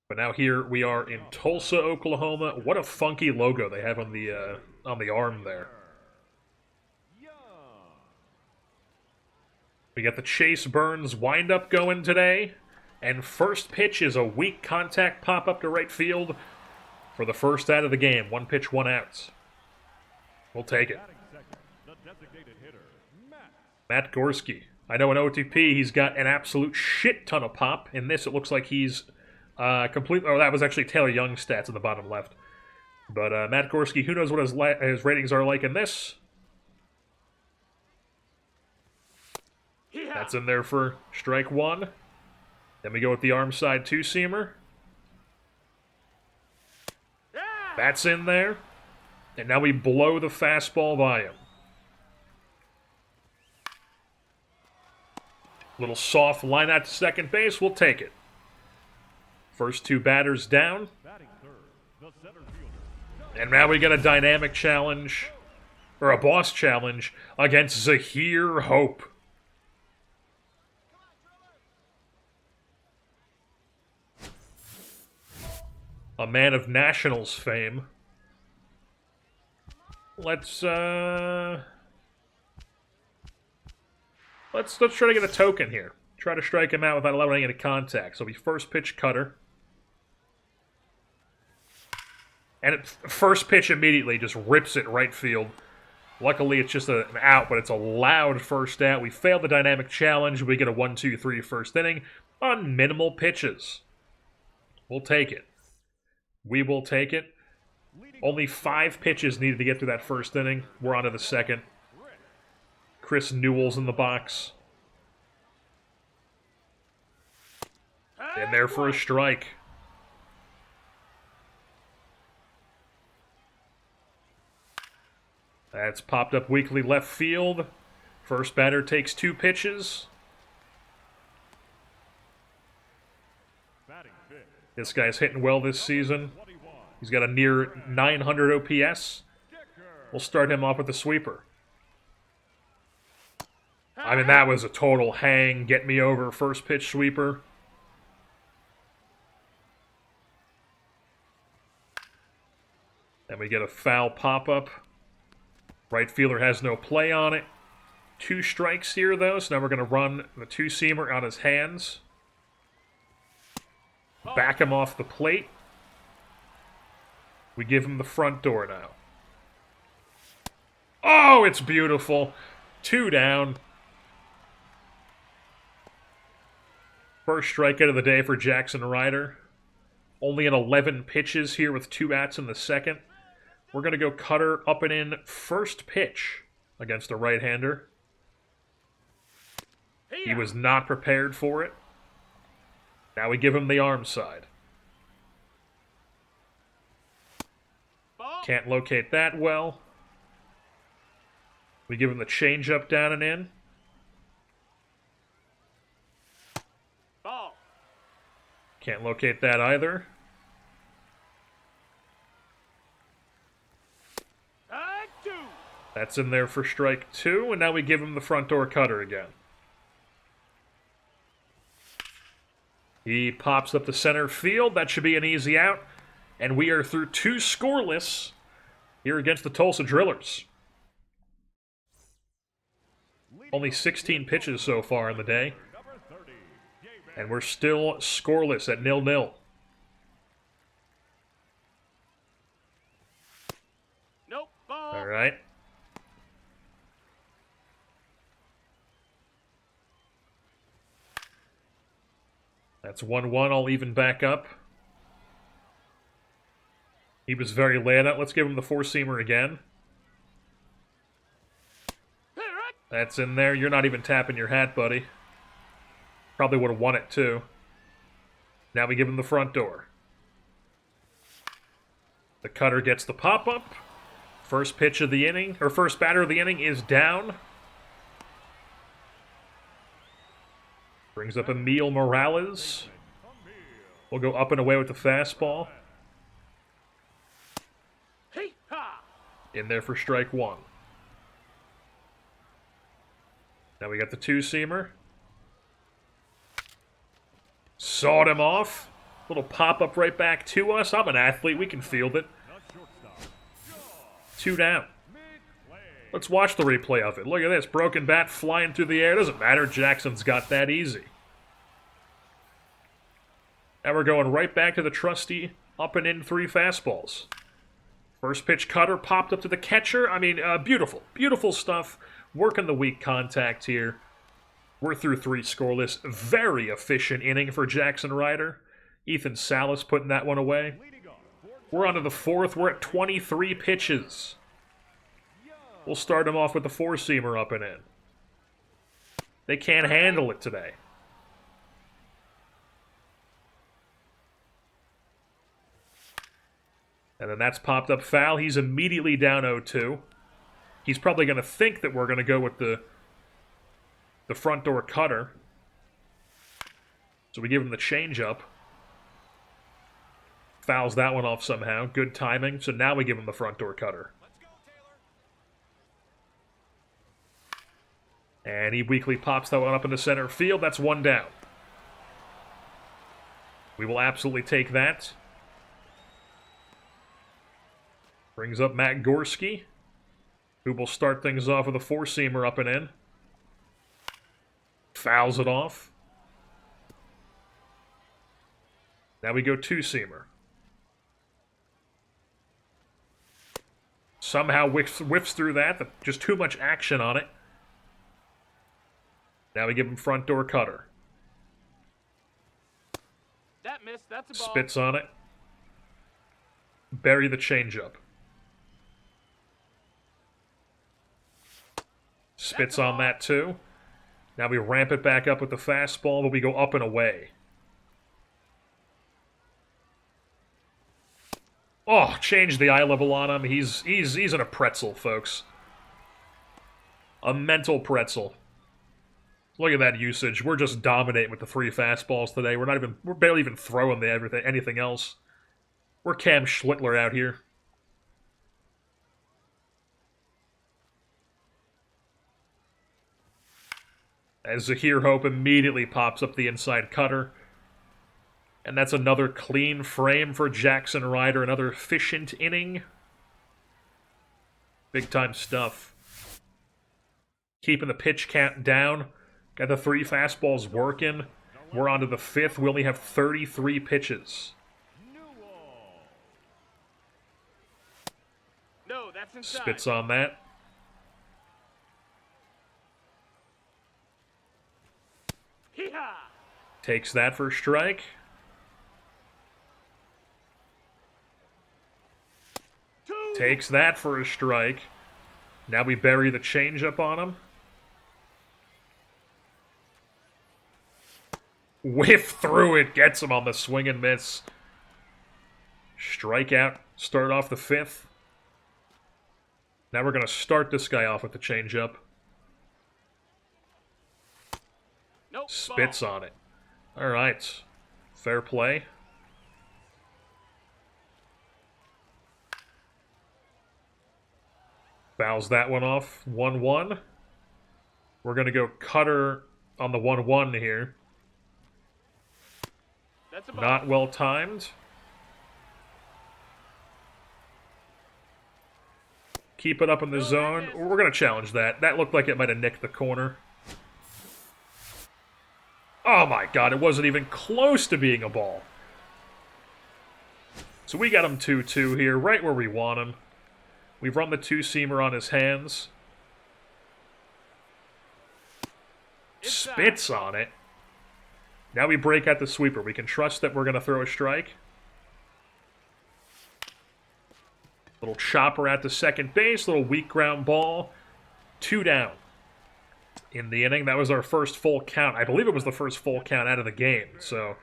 But now here we are in Tulsa, Oklahoma. What a funky logo they have on the arm there. We got the Chase Burns windup going today. And first pitch is a weak contact pop-up to right field for the first out of the game. 1 pitch, 1 out. We'll take it. Matt Gorski. I know in OTP he's got an absolute shit ton of pop. In this, it looks like he's completely... Oh, that was actually Taylor Young's stats in the bottom left. But Matt Gorski, who knows what his ratings are like in this? That's in there for strike 1. Then we go with the arm side 2-seamer. That's in there. And now we blow the fastball by him. Little soft line out to second base. We'll take it. First 2 batters down. And now we got a dynamic challenge, or a boss challenge, against Zahir Hope. A man of Nationals fame. Let's try to get a token here. Try to strike him out without allowing any contact. So it'll be first pitch cutter. And first pitch immediately just rips it right field. Luckily, it's just an out, but it's a loud first out. We failed the dynamic challenge. We get a 1-2-3 first inning on minimal pitches. We'll take it. We will take it. Only 5 pitches needed to get through that first inning. We're on to the second. Chris Newell's in the box. And there for a strike. That's popped up weakly left field. First batter takes 2 pitches. This guy's hitting well this season. He's got a near 900 OPS. We'll start him off with a sweeper. I mean, that was a total hang, get me over first pitch sweeper. Then we get a foul pop-up. Right fielder has no play on it. 2 strikes here, though, so now we're going to run the 2-seamer on his hands. Back him off the plate. We give him the front door now. Oh, it's beautiful. 2 down. First strikeout of the day for Jaxson Ryder. Only in 11 pitches here with 2 outs in the second. We're going to go cutter up and in first pitch against a right-hander. He was not prepared for it. Now we give him the arm side. Can't locate that well. We give him the changeup down and in. Can't locate that either. And 2. That's in there for strike 2, and now we give him the front door cutter again. He pops up the center field. That should be an easy out. And we are through 2 scoreless here against the Tulsa Drillers. Only 16 pitches so far in the day. And we're still scoreless at 0-0. Nope. Ball. All right. That's 1-1. I'll even back up. He was very late out. Let's give him the four-seamer again. That's in there. You're not even tapping your hat, buddy. Probably would have won it, too. Now we give him the front door. The cutter gets the pop-up. First pitch of the inning, or first batter of the inning is down. Brings up Emil Morales. We'll go up and away with the fastball. Hey-ha! In there for strike 1. Now we got the two-seamer. Sawed him off. Little pop-up right back to us. I'm an athlete. We can field it. 2 down. Let's watch the replay of it. Look at this. Broken bat flying through the air. Doesn't matter. Jackson's got that easy. Now we're going right back to the trusty up and in 3 fastballs. First pitch cutter popped up to the catcher. I mean, beautiful. Beautiful stuff. Working the weak contact here. We're through 3 scoreless. Very efficient inning for Jaxson Ryder. Ethan Salas putting that one away. We're on to the 4th. We're at 23 pitches. We'll start him off with the four-seamer up and in. They can't handle it today. And then that's popped up foul. He's immediately down 0-2. He's probably going to think that we're going to go with the front door cutter. So we give him the changeup. Fouls that one off somehow. Good timing. So now we give him the front door cutter. And he weakly pops that one up into center field. That's 1 down. We will absolutely take that. Brings up Matt Gorski, who will start things off with a four-seamer up and in. Fouls it off. Now we go two-seamer. Somehow whiffs through that. Just too much action on it. Now we give him front door cutter. That missed. That's a ball. Spits on it. Bury the changeup. Spits on that too. Now we ramp it back up with the fastball, but we go up and away. Oh, change the eye level on him. He's in a pretzel, folks. A mental pretzel. Look at that usage. We're just dominating with the 3 fastballs today. We're barely even throwing anything else. We're Cam Schlittler out here. As Zahir Hope immediately pops up the inside cutter. And that's another clean frame for Jaxson Ryder. Another efficient inning. Big time stuff. Keeping the pitch count down. Got the 3 fastballs working. We're on to the 5th. We only have 33 pitches. No, that's inside. Spits on that. Hee-ha! Takes that for a strike. Takes that for a strike. Now we bury the changeup on him. Whiff through it. Gets him on the swing and miss. Strikeout. Start off the 5th. Now we're going to start this guy off with the changeup. Nope. Spits on it. All right. Fair play. Fouls that one off. 1-1. We're going to go cutter on the 1-1 here. That's a ball. Not well timed. Keep it up in the zone. We're going to challenge that. That looked like it might have nicked the corner. Oh my god, it wasn't even close to being a ball. So we got him 2-2 here, right where we want him. We've run the two-seamer on his hands. Spits on it. Now we break out the sweeper. We can trust that we're going to throw a strike. Little chopper out to second base. Little weak ground ball. 2 down in the inning. That was our first full count. I believe it was the first full count out of the game. So,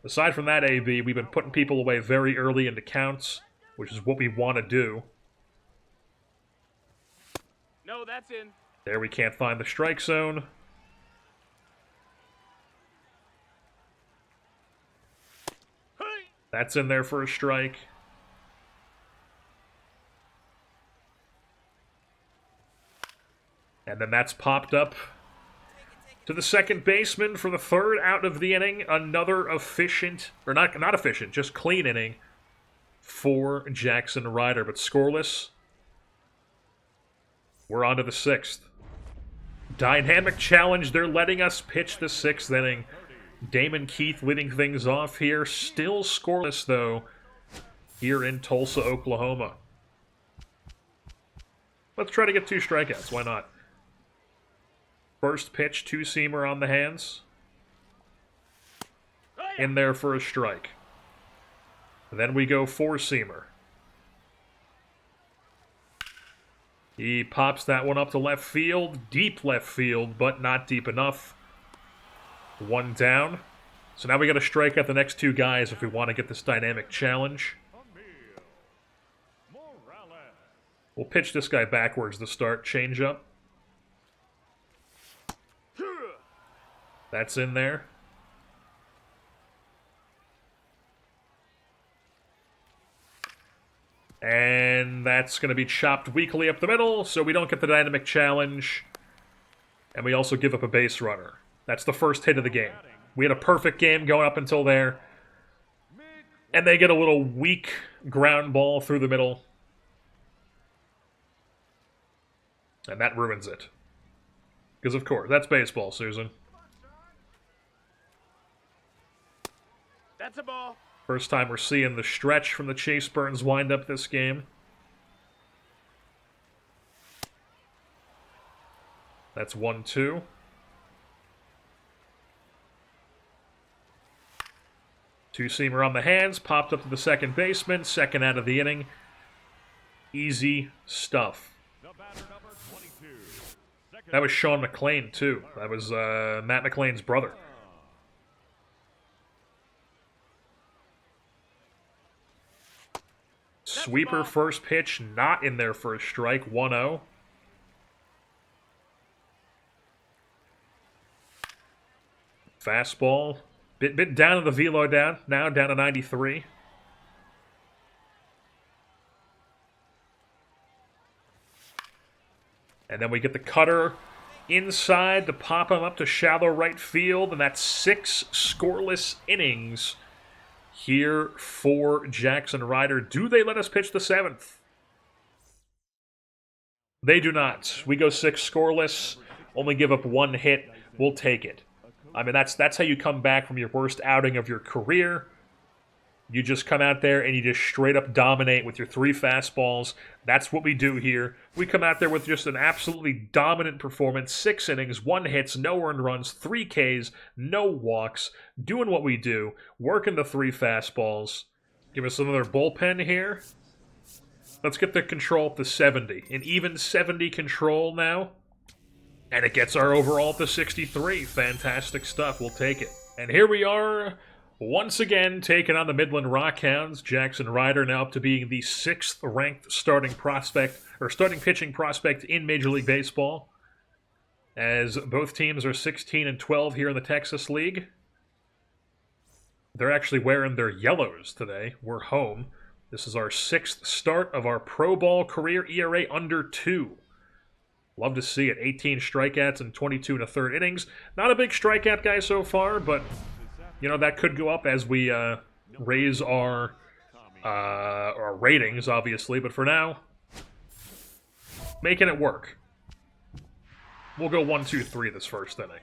aside from that, AB, we've been putting people away very early into counts, which is what we want to do. No, that's in. There we can't find the strike zone. Hey! That's in there for a strike. And then that's popped up to the second baseman for the third out of the inning. Another efficient, or not efficient, just clean inning for Jaxson Ryder, but scoreless. We're on to the sixth. Dynamic challenge. They're letting us pitch the sixth inning. Damon Keith leading things off here. Still scoreless, though, here in Tulsa, Oklahoma. Let's try to get 2 strikeouts. Why not? First pitch, two-seamer on the hands. In there for a strike. Then we go four-seamer. He pops that one up to left field. Deep left field, but not deep enough. 1 down. So now we got to strike out the next 2 guys if we want to get this dynamic challenge. We'll pitch this guy backwards to start. Change up. That's in there. And that's going to be chopped weakly up the middle, so we don't get the dynamic challenge. And we also give up a base runner. That's the first hit of the game. We had a perfect game going up until there. And they get a little weak ground ball through the middle. And that ruins it. Because, of course, that's baseball, Susan. That's a ball. First time we're seeing the stretch from the Chase Burns windup this game. That's 1-2. Two-seamer on the hands, popped up to the second baseman, second out of the inning. Easy stuff. That was Sean McLean, too. That was Matt McLean's brother. Sweeper first pitch, not in there for a strike, 1-0. Fastball, bit down to the velo down, now down to 93. And then we get the cutter inside to pop him up to shallow right field, and that's 6 scoreless innings here for Jaxson Ryder. Do they let us pitch the 7th? They do not. We go 6 scoreless, only give up 1 hit. We'll take it. I mean, that's how you come back from your worst outing of your career. You just come out there and you just straight up dominate with your 3 fastballs. That's what we do here. We come out there with just an absolutely dominant performance. 6 innings, 1 hits, no earned runs, 3 Ks, no walks. Doing what we do. Working the 3 fastballs. Give us another bullpen here. Let's get the control up to 70. An even 70 control now. And it gets our overall to 63. Fantastic stuff. We'll take it. And here we are, once again, taking on the Midland Rockhounds. Jaxson Ryder now up to being the 6th ranked starting pitching prospect in Major League Baseball. As both teams are 16-12 here in the Texas League. They're actually wearing their yellows today. We're home. This is our 6th start of our pro ball career, ERA under 2. Love to see it. 18 strikeouts and 22 and a third innings. Not a big strikeout guy so far, but, you know, that could go up as we raise our ratings, obviously. But for now, making it work. We'll go 1, 2, 3 this first inning.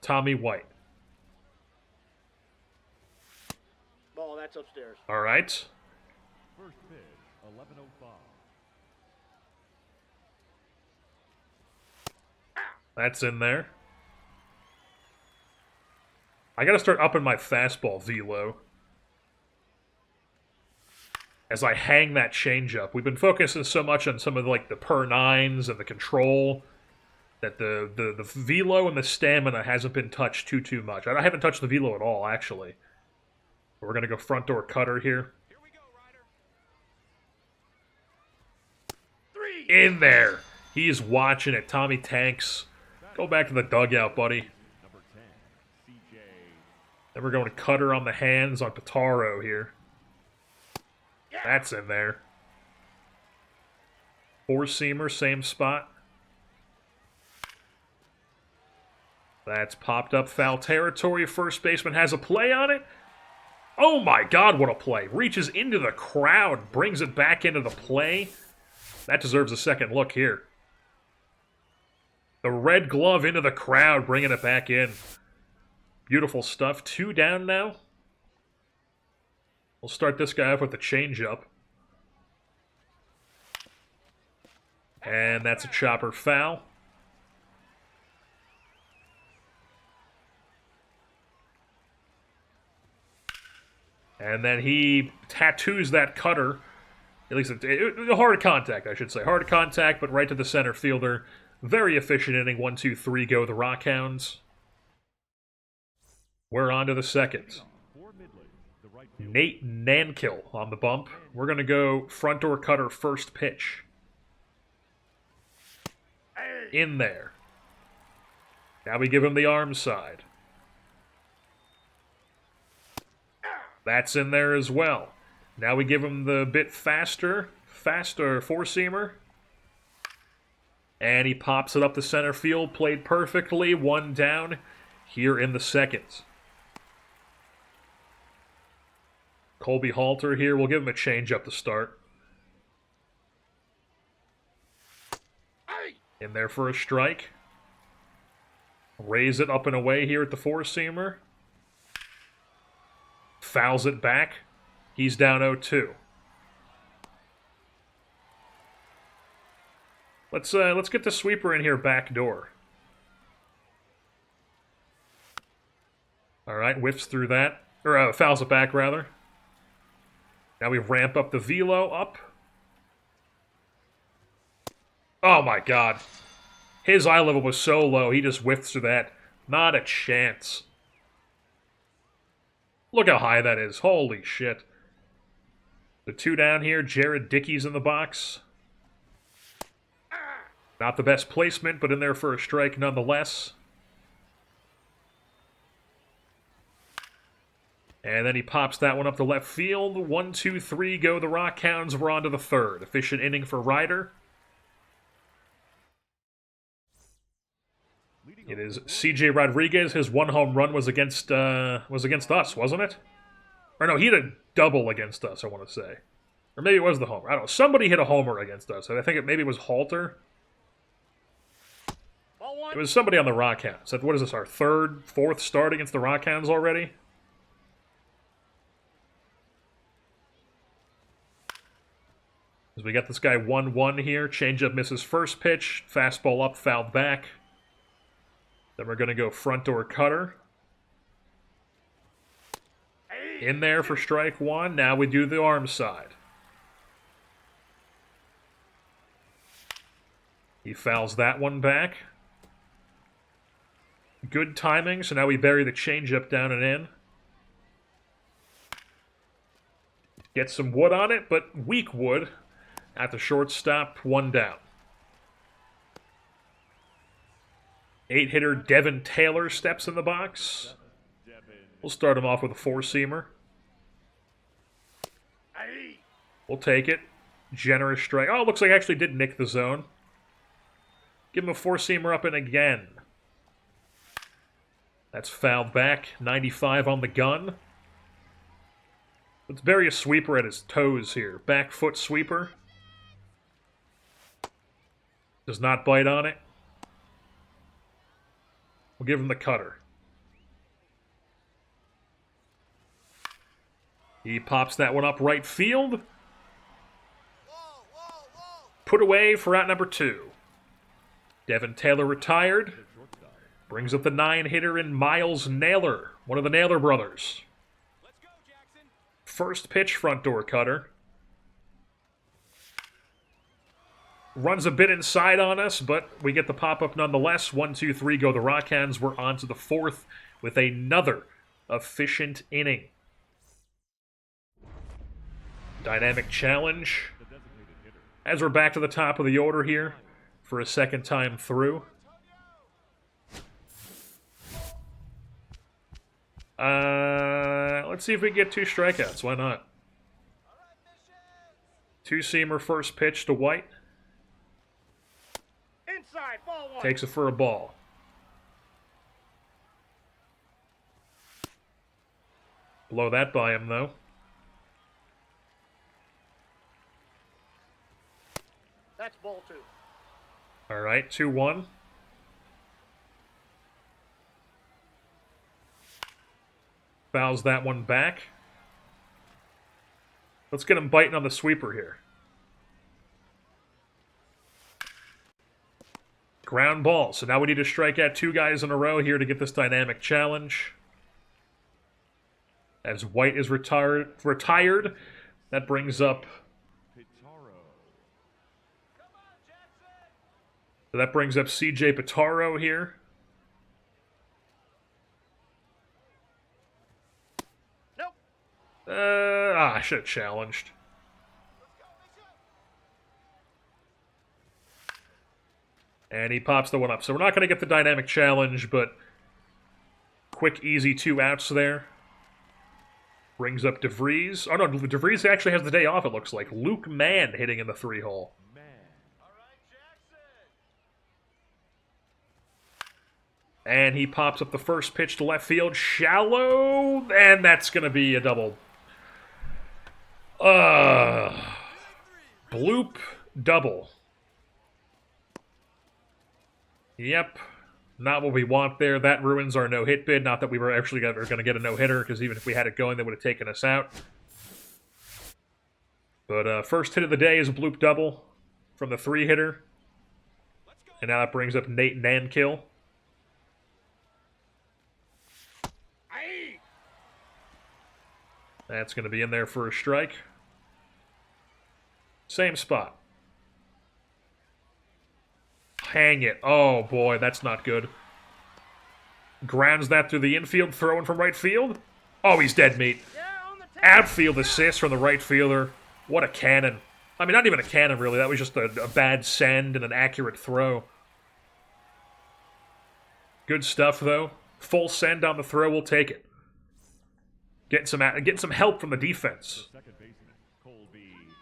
Tommy White. Ball, that's upstairs. All right. First pitch, 11:05. That's in there. I gotta start upping my fastball velo as I hang that changeup. We've been focusing so much on some of like the per nines and the control that the velo and the stamina hasn't been touched too much. I haven't touched the velo at all, actually. We're gonna go front door cutter here. Here we go, Ryder. 3. In there. He's watching it. Tommy Tanks. Go back to the dugout, buddy. Number 10, CJ. Then we're going to cutter on the hands on Pitaro here. That's in there. Four-seamer, same spot. That's popped up foul territory. First baseman has a play on it. Oh my God, what a play. Reaches into the crowd, brings it back into the play. That deserves a second look here. The red glove into the crowd, bringing it back in. Beautiful stuff. 2 down now. We'll start this guy off with the changeup. And that's a chopper foul. And then he tattoos that cutter. At least a hard contact, I should say. Hard contact, but right to the center fielder. Very efficient inning. 1, 2, 3 go the Rockhounds. We're on to the second. Nate Nankill on the bump. We're going to go front door cutter first pitch. In there. Now we give him the arm side. That's in there as well. Now we give him the bit faster four-seamer. And he pops it up the center field. Played perfectly. 1 down here in the second. Colby Halter here. We'll give him a change-up to start. In there for a strike. Raise it up and away here at the four-seamer. Fouls it back. He's down 0-2. Let's get the sweeper in here back door. All right, whiffs through that. Or fouls it back, rather. Now we ramp up the velo up. Oh my God. His eye level was so low, he just whiffed through that. Not a chance. Look how high that is. Holy shit. The 2 down here, Jared Dickey's in the box. Not the best placement, but in there for a strike nonetheless. And then he pops that one up to left field. 1, 2, 3 go the Rockhounds. We're on to the third. Efficient inning for Ryder. It is CJ Rodriguez. His 1 home run was against us, wasn't it? Or no, he hit a double against us, I want to say. Or maybe it was the homer. I don't know. Somebody hit a homer against us. I think maybe it was Halter. It was somebody on the Rockhounds. What is this, our 3rd, 4th start against the Rockhounds already? As we got this guy 1-1 here. Changeup misses first pitch. Fastball up, fouled back. Then we're going to go front door cutter. In there for strike 1. Now we do the arm side. He fouls that one back. Good timing, so now we bury the changeup down and in. Get some wood on it, but weak wood. At the shortstop, 1 down. 8-hitter Devin Taylor steps in the box. We'll start him off with a four-seamer. Aye. We'll take it. Generous strike. Oh, it looks like I actually did nick the zone. Give him a four-seamer up and again. That's fouled back. 95 on the gun. Let's bury a sweeper at his toes here. Back foot sweeper. Does not bite on it. We'll give him the cutter. He pops that one up right field. Put away for out number 2. Devin Taylor retired. Brings up the 9-hitter in Miles Naylor, one of the Naylor brothers. Let's go, Jaxson. First pitch, front door cutter. Runs a bit inside on us, but we get the pop-up nonetheless. 1, 2, 3 go the Rockhands. We're on to the 4th with another efficient inning. Dynamic challenge. As we're back to the top of the order here for a second time through. Let's see if we can get 2 strikeouts. Why not? Two-seamer first pitch to White. Inside, ball 1. Takes it for a ball. Blow that by him, though. That's ball 2. All right, 2-1. Fouls that one back. Let's get him biting on the sweeper here. Ground ball. So now we need to strike out 2 guys in a row here to get this dynamic challenge. As White is retired, that brings up... So that brings up CJ Pitaro here. Nope. I should have challenged. And he pops the one up. So we're not going to get the dynamic challenge, but quick, easy 2 outs there. Brings up DeVries. Oh, no, DeVries actually has the day off, it looks like. Luke Mann hitting in the 3-hole. And he pops up the first pitch to left field. Shallow. And that's going to be a double. Bloop double. Yep. Not what we want there. That ruins our no-hit bid. Not that we were actually going to get a no-hitter, because even if we had it going, they would have taken us out. But first hit of the day is a bloop double from the 3-hitter. And now that brings up Nate Nankill. That's going to be in there for a strike. Same spot. Hang it. Oh, boy, that's not good. Grounds that through the infield, throwing from right field. Oh, he's dead meat. Outfield assist from the right fielder. What a cannon. I mean, not even a cannon, really. That was just a bad send and an accurate throw. Good stuff, though. Full send on the throw. We'll take it. Getting some help from the defense.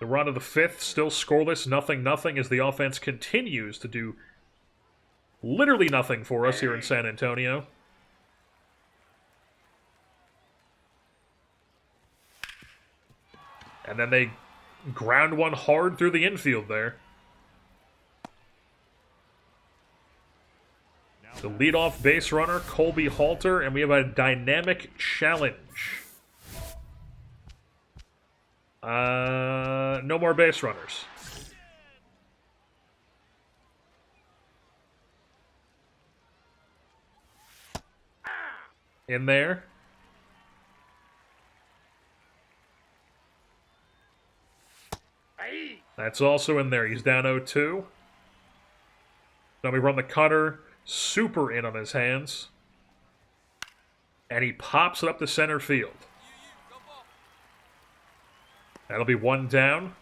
The run of the 5th, still scoreless, 0-0, as the offense continues to do literally nothing for us here in San Antonio. And then they ground one hard through the infield there. The leadoff base runner, Colby Halter, and we have a dynamic challenge. No more base runners. In there. That's also in there. He's down 0-2. Now we run the cutter. Super in on his hands. And he pops it up to center field. That'll be 1 down.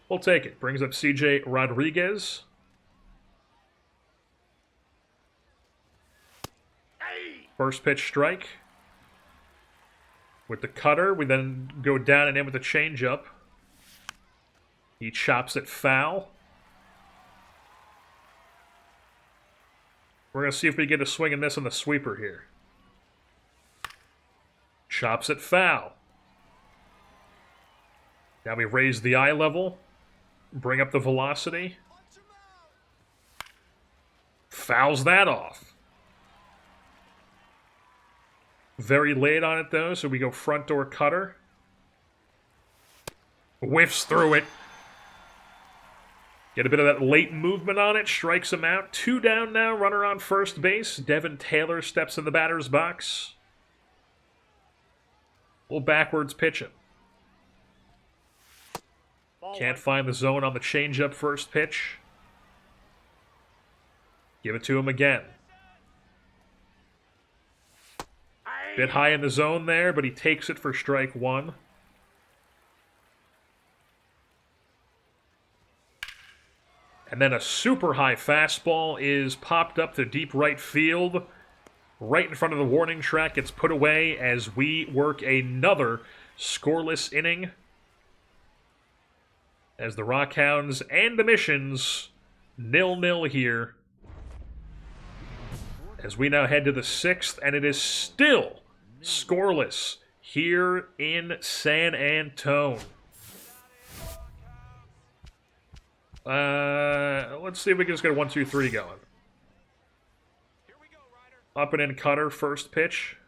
We'll take it. Brings up CJ Rodriguez. First pitch strike. With the cutter, we then go down and in with the changeup. He chops it foul. We're going to see if we get a swing and miss on the sweeper here. Chops it foul. Now we raise the eye level. Bring up the velocity. Fouls that off. Very late on it, though, so we go front door cutter. Whiffs through it. Get a bit of that late movement on it. Strikes him out. 2 down now. Runner on first base. Devin Taylor steps in the batter's box. Little backwards pitch him. Can't find the zone on the changeup first pitch. Give it to him again. Bit high in the zone there, but he takes it for strike 1. And then a super high fastball is popped up to deep right field. Right in front of the warning track. Gets put away as we work another scoreless inning. As the Rockhounds and the Missions 0-0 here. As we now head to the 6th, and it is still scoreless here in San Antone. Let's see if we can just get a 1, 2, 3 going. Here we go, Ryder. Up and in cutter, first pitch.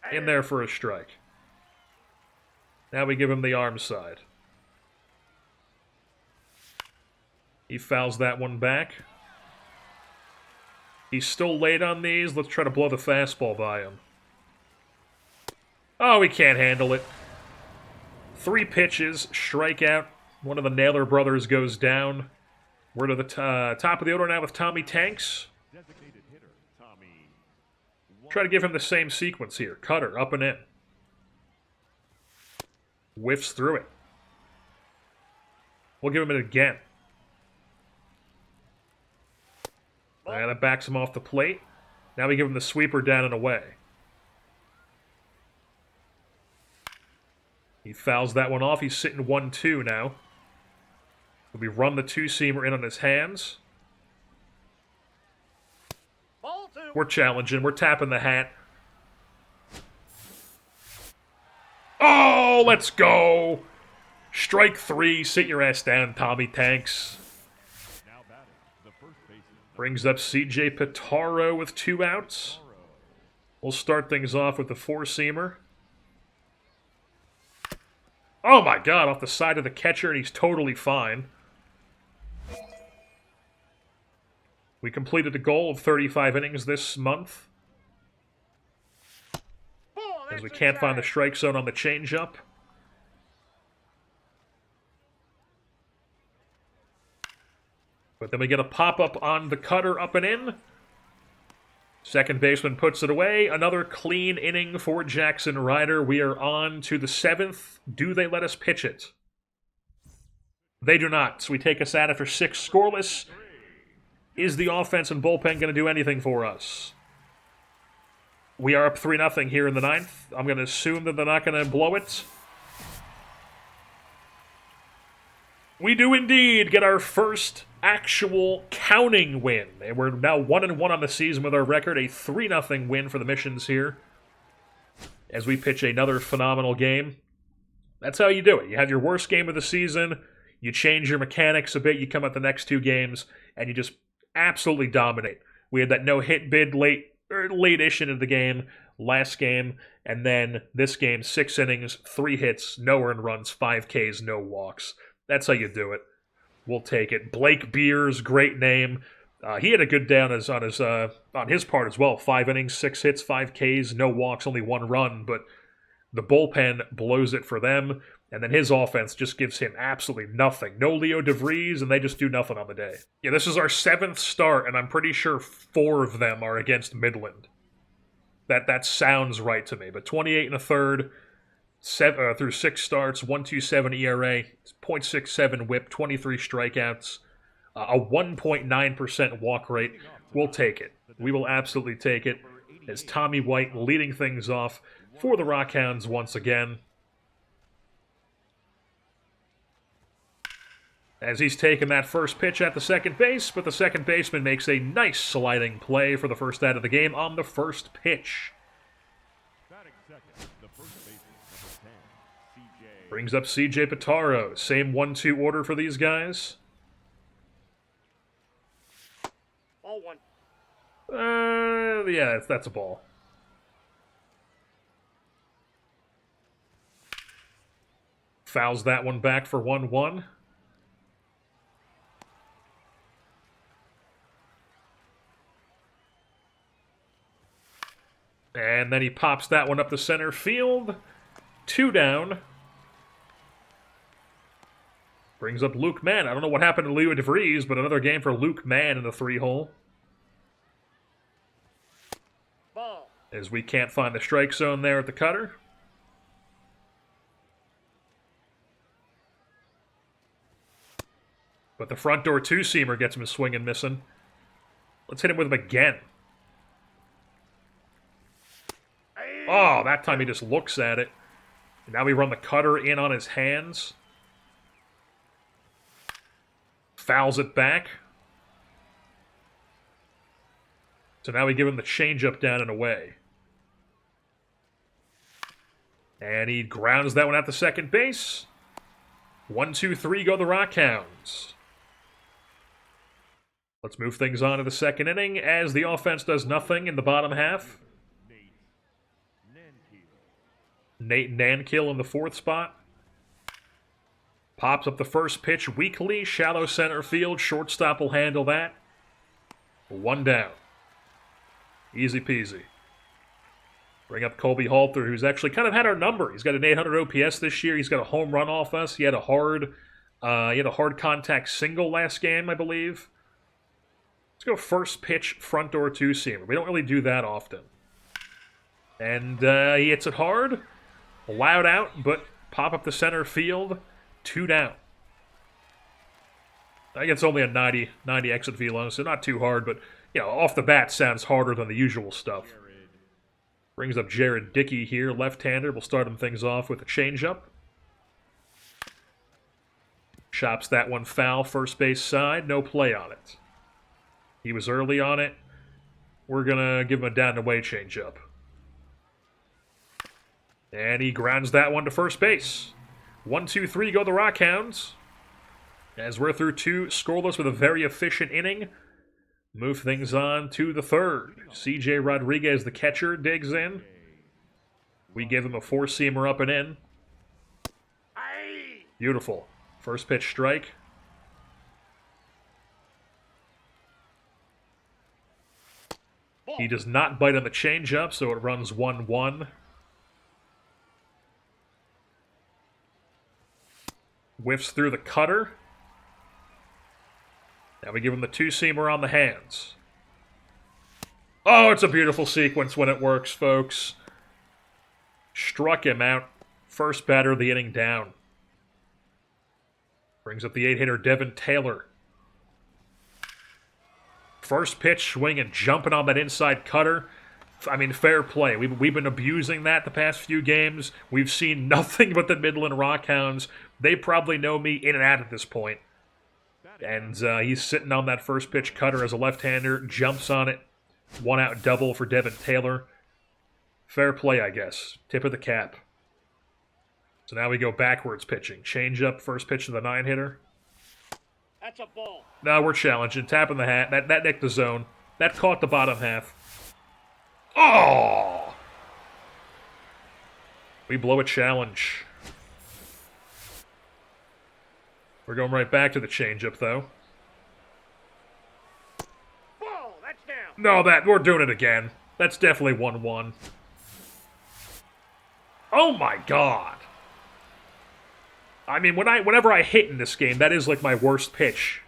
In there for a strike. Now we give him the arm side. He fouls that one back. He's still late on these. Let's try to blow the fastball by him. Oh, he can't handle it. 3 pitches, strikeout. One of the Naylor brothers goes down. We're to the top of the order now with Tommy Tanks. Designated hitter, Tommy. Try to give him the same sequence here. Cutter, up and in. Whiffs through it. We'll give him it again. And that backs him off the plate. Now we give him the sweeper down and away. He fouls that one off. He's sitting 1-2 now. We run the 2-seamer in on his hands. Ball 2. We're challenging. We're tapping the hat. Oh, let's go. Strike 3. Sit your ass down, Tommy Tanks. Now batting, the first baseman. Brings up C.J. Pitaro with 2 outs. We'll start things off with the 4-seamer. Oh my God, off the side of the catcher, and he's totally fine. We completed the goal of 35 innings this month. As we can't find the strike zone on the changeup. But then we get a pop-up on the cutter up and in. Second baseman puts it away. Another clean inning for Jaxson Ryder. We are on to the 7th. Do they let us pitch it? They do not. So we take us out after 6 scoreless. Is the offense and bullpen going to do anything for us? We are up 3-0 here in the 9th. I'm going to assume that they're not going to blow it. We do indeed get our first actual counting win. And we're now 1-1 on the season with our record. A 3-0 win for the Missions here. As we pitch another phenomenal game. That's how you do it. You have your worst game of the season. You change your mechanics a bit. You come out the next 2 games. And you just absolutely dominate. We had that no-hit bid late-ish into the game, last game. And then this game, 6 innings, 3 hits, no earned runs, 5 Ks, no walks. That's how you do it. We'll take it. Blake Beers, great name. He had a good day on his part as well. 5 innings, 6 hits, 5 Ks, no walks, only 1 run. But the bullpen blows it for them. And then his offense just gives him absolutely nothing. No Leo DeVries, and they just do nothing on the day. Yeah, this is our 7th start, and I'm pretty sure 4 of them are against Midland. That sounds right to me. But 28 1/3. Through 6 starts, 1.27 ERA, 0.67 WHIP, 23 strikeouts. A 1.9% walk rate. We'll take it. We will absolutely take it. As Tommy White leading things off for the Rockhounds once again. As he's taken that first pitch at the second base, but the second baseman makes a nice sliding play for the first out of the game on the first pitch. Brings up C.J. Pitaro. Same 1-2 order for these guys. Ball one. Yeah, that's a ball. Fouls that one back for 1-1. And then he pops that one up to center field. 2 down. Brings up Luke Mann. I don't know what happened to Leo DeVries, but another game for Luke Mann in the 3-hole. Ball. As we can't find the strike zone there at the cutter. But the front door 2-seamer gets him a swing and missing. Let's hit him with him again. Oh, that time he just looks at it. Now we run the cutter in on his hands. Fouls it back. So now we give him the changeup down and away. And he grounds that one out to second base. 1-2-3 go the Rockhounds. Let's move things on to the second inning as the offense does nothing in the bottom half. Nate Nankill in the 4th spot. Pops up the first pitch weakly. Shallow center field. Shortstop will handle that. 1 down. Easy peasy. Bring up Colby Halter, who's actually kind of had our number. He's got an 800 OPS this year. He's got a home run off us. He had a hard contact single last game, I believe. Let's go first pitch front door 2-seamer. We don't really do that often. And he hits it hard. Loud out, but pop up the center field. 2 down. I think it's only a 90 exit velo, so not too hard, but off the bat sounds harder than the usual stuff. Brings up Jared Dickey here, left-hander. We'll start him things off with a changeup. Chops that one foul, first base side. No play on it. He was early on it. We're going to give him a down-and-away changeup. And he grounds that one to first base. 1-2-3 go the Rockhounds. As we're through 2 scoreless with a very efficient inning. Move things on to the 3rd. C.J. Rodriguez, the catcher, digs in. We give him a 4-seamer up and in. Beautiful. First pitch strike. He does not bite on the changeup, so it runs 1-1. Whiffs through the cutter. Now we give him the 2-seamer on the hands. Oh, it's a beautiful sequence when it works, folks. Struck him out. First batter of the inning down. Brings up the 8-hitter Devin Taylor. First pitch swinging, jumping on that inside cutter. I mean, fair play. We've been abusing that the past few games. We've seen nothing but the Midland Rockhounds. They probably know me in and out at this point. And he's sitting on that first pitch cutter as a left-hander. Jumps on it. 1-out double for Devin Taylor. Fair play, I guess. Tip of the cap. So now we go backwards pitching. Change up, first pitch to the 9-hitter. That's a ball. No, we're challenging. Tapping the hat. That nicked the zone. That caught the bottom half. Oh! We blow a challenge. We're going right back to the changeup, though. Ball, that's down. No, we're doing it again. That's definitely 1-1. Oh my god! I mean, whenever I hit in this game, that is like my worst pitch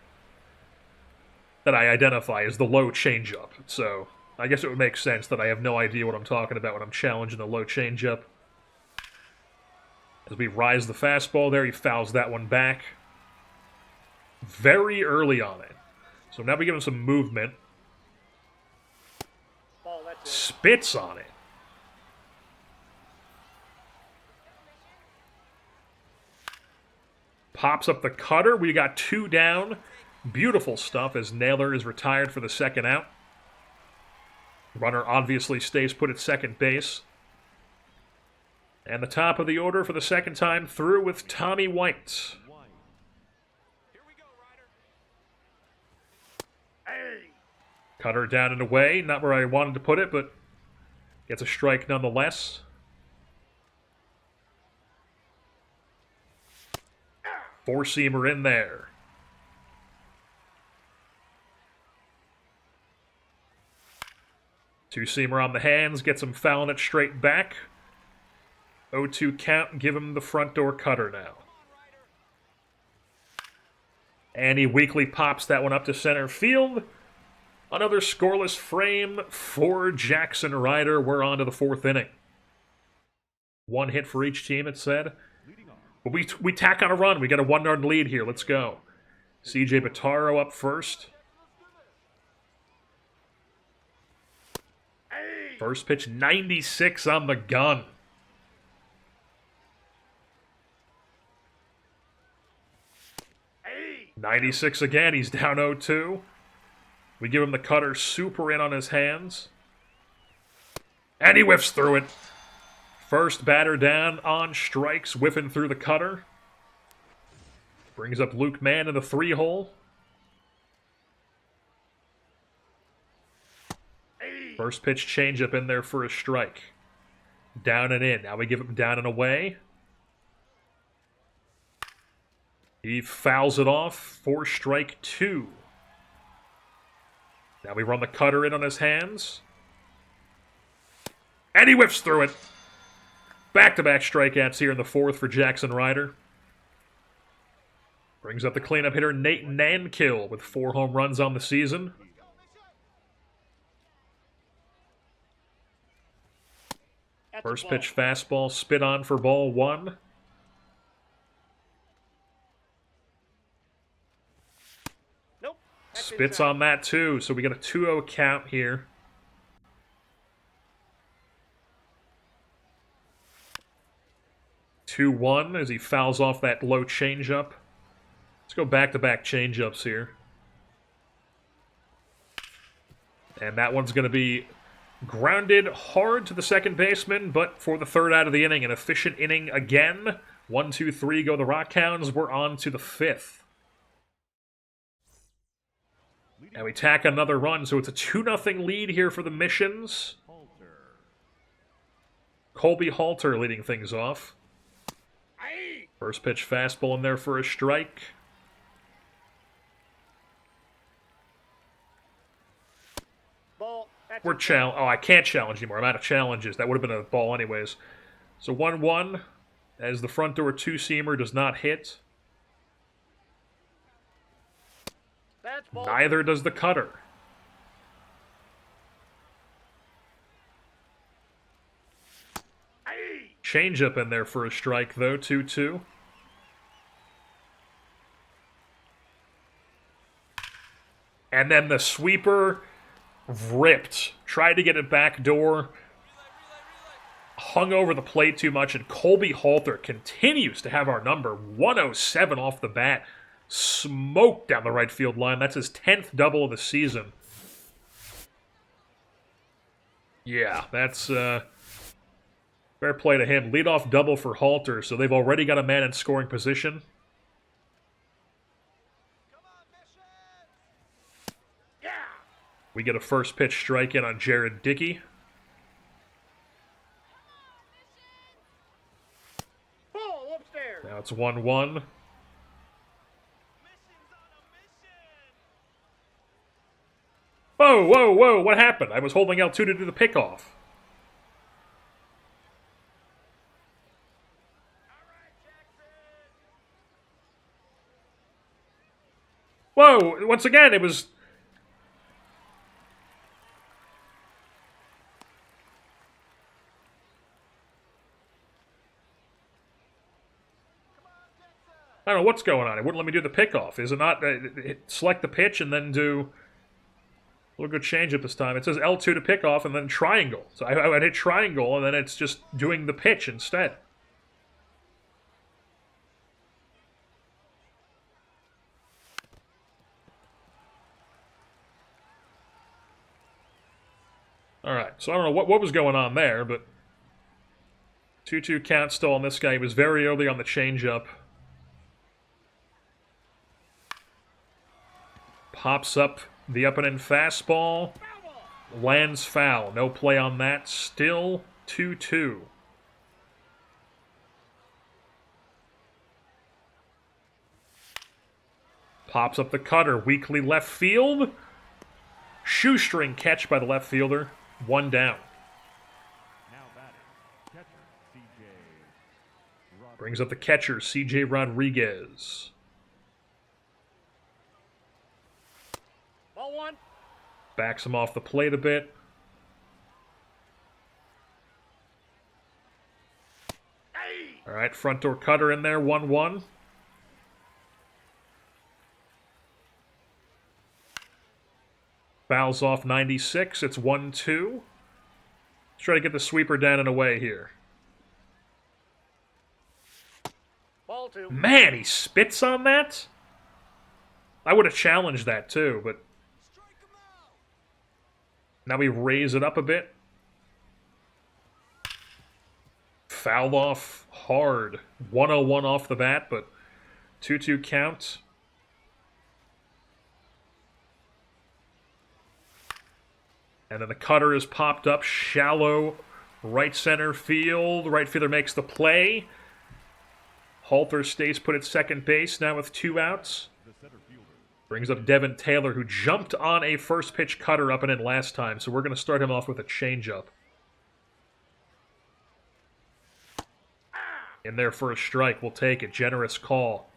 that I identify as the low changeup. So I guess it would make sense that I have no idea what I'm talking about when I'm challenging the low changeup. As we rise the fastball there, he fouls that one back. Very early on it. So now we give him some movement. Ball, that's it. Spits on it. Pops up the cutter. We got 2 down. Beautiful stuff as Naylor is retired for the second out. Runner obviously stays put at second base. And the top of the order for the second time through with Tommy White. Here we go, Ryder. Hey! Cutter down and away. Not where I wanted to put it, but gets a strike nonetheless. Four-seamer in there. Two-seamer on the hands, gets him fouling it straight back. 0-2 count, give him the front door cutter now. And he weakly pops that one up to center field. Another scoreless frame for Jaxson Ryder. We're on to the 4th inning. 1 hit for each team, it said. But we tack on a run. We got a 1-yard lead here. Let's go. CJ Bataro up first. First pitch, 96 on the gun. Hey! 96 again. He's down 0-2. We give him the cutter super in on his hands. And he whiffs through it. First batter down on strikes, whiffing through the cutter. Brings up Luke Mann in the 3-hole. First pitch changeup in there for a strike. Down and in. Now we give him down and away. He fouls it off for strike 2. Now we run the cutter in on his hands. And he whiffs through it. Back-to-back strikeouts here in the 4th for Jaxson Ryder. Brings up the cleanup hitter Nate Nankill with 4 home runs on the season. That's a First ball. pitch fastball, spit on for ball 1. Nope. That's Spits inside. on that too, so we got a 2-0 count here. 2-1 as he fouls off that low changeup. Let's go back-to-back changeups here. And that one's going to be grounded hard to the second baseman, but for the 3rd out of the inning, an efficient inning again. 1, 2, 3 go the Rockhounds. We're on to the 5th. And we tack another run, so it's a 2-0 lead here for the Missions. Colby Halter leading things off. Hey! First pitch fastball in there for a strike. Ball. That's We're I can't challenge anymore. I'm out of challenges. That would have been a ball anyways. So 1-1 as the front door 2-seamer does not hit. That's ball. Neither does the cutter. Hey! Changeup in there for a strike though, 2-2. And then the sweeper ripped. Tried to get it back door. Hung over the plate too much, and Colby Halter continues to have our number. 107 off the bat. Smoked down the right field line. That's his 10th double of the season. Yeah, that's fair play to him. Leadoff double for Halter, so they've already got a man in scoring position. Yeah! We get a first pitch strike in on Jared Dickey. Ball upstairs. Now it's 1-1. Whoa, whoa, whoa, what happened? I was holding L2 to do the pickoff. Whoa, once again, it was... I don't know what's going on. It wouldn't let me do the pickoff. Is it not? Select the pitch and then do a little good changeup this time. It says L2 to pickoff and then triangle. So I hit triangle and then it's just doing the pitch instead. Alright, so I don't know what was going on there, but 2-2 count still on this guy. He was very early on the changeup. Pops up the up and in fastball. Lands foul. No play on that. Still 2-2. Pops up the cutter. Weakly left field. Shoestring catch by the left fielder. 1 down. Now batting, catcher, C.J. Brings up the catcher, C.J. Rodriguez. Ball 1. Backs him off the plate a bit. Hey! All right, front door cutter in there, 1-1. Fouls off 96. It's 1-2. Let's try to get the sweeper down and away here. Ball 2. Man, he spits on that? I would have challenged that too, but now we raise it up a bit. Fouled off hard. 1-0-1 off the bat, but 2-2 count. And then the cutter is popped up, shallow right center field. Right fielder makes the play. Halter stays put at second base now with 2 outs. The center fielder. Brings up Devin Taylor, who jumped on a first pitch cutter up and in last time, so we're going to start him off with a changeup. In there for a strike, we'll take it. Generous call.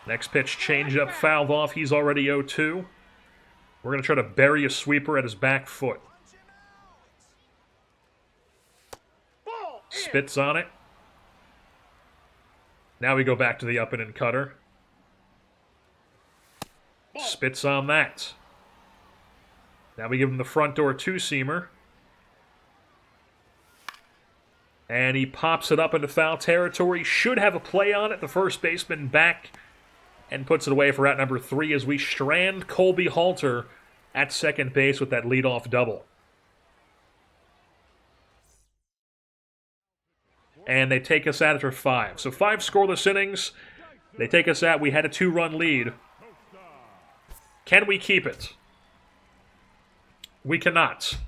Next pitch, changeup, fouled off. He's already 0-2. We're going to try to bury a sweeper at his back foot. Ball in. Spits on it. Now we go back to the up and in cutter. Spits on that. Now we give him the front door 2-seamer. And he pops it up into foul territory. Should have a play on it. The first baseman back and puts it away for out number 3 as we strand Colby Halter at second base with that leadoff double. And they take us out after 5. So 5 scoreless innings. They take us out. We had a 2-run lead. Can we keep it? We cannot.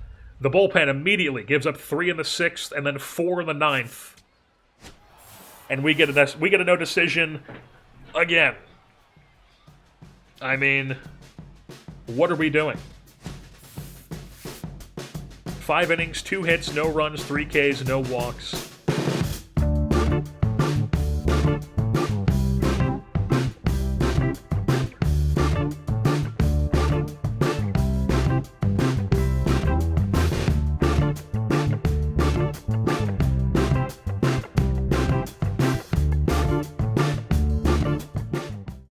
The bullpen immediately gives up 3 in the 6th and then 4 in the 9th. And we get a no decision again. I mean, what are we doing? 5 innings, 2 hits, no runs, 3 Ks, no walks.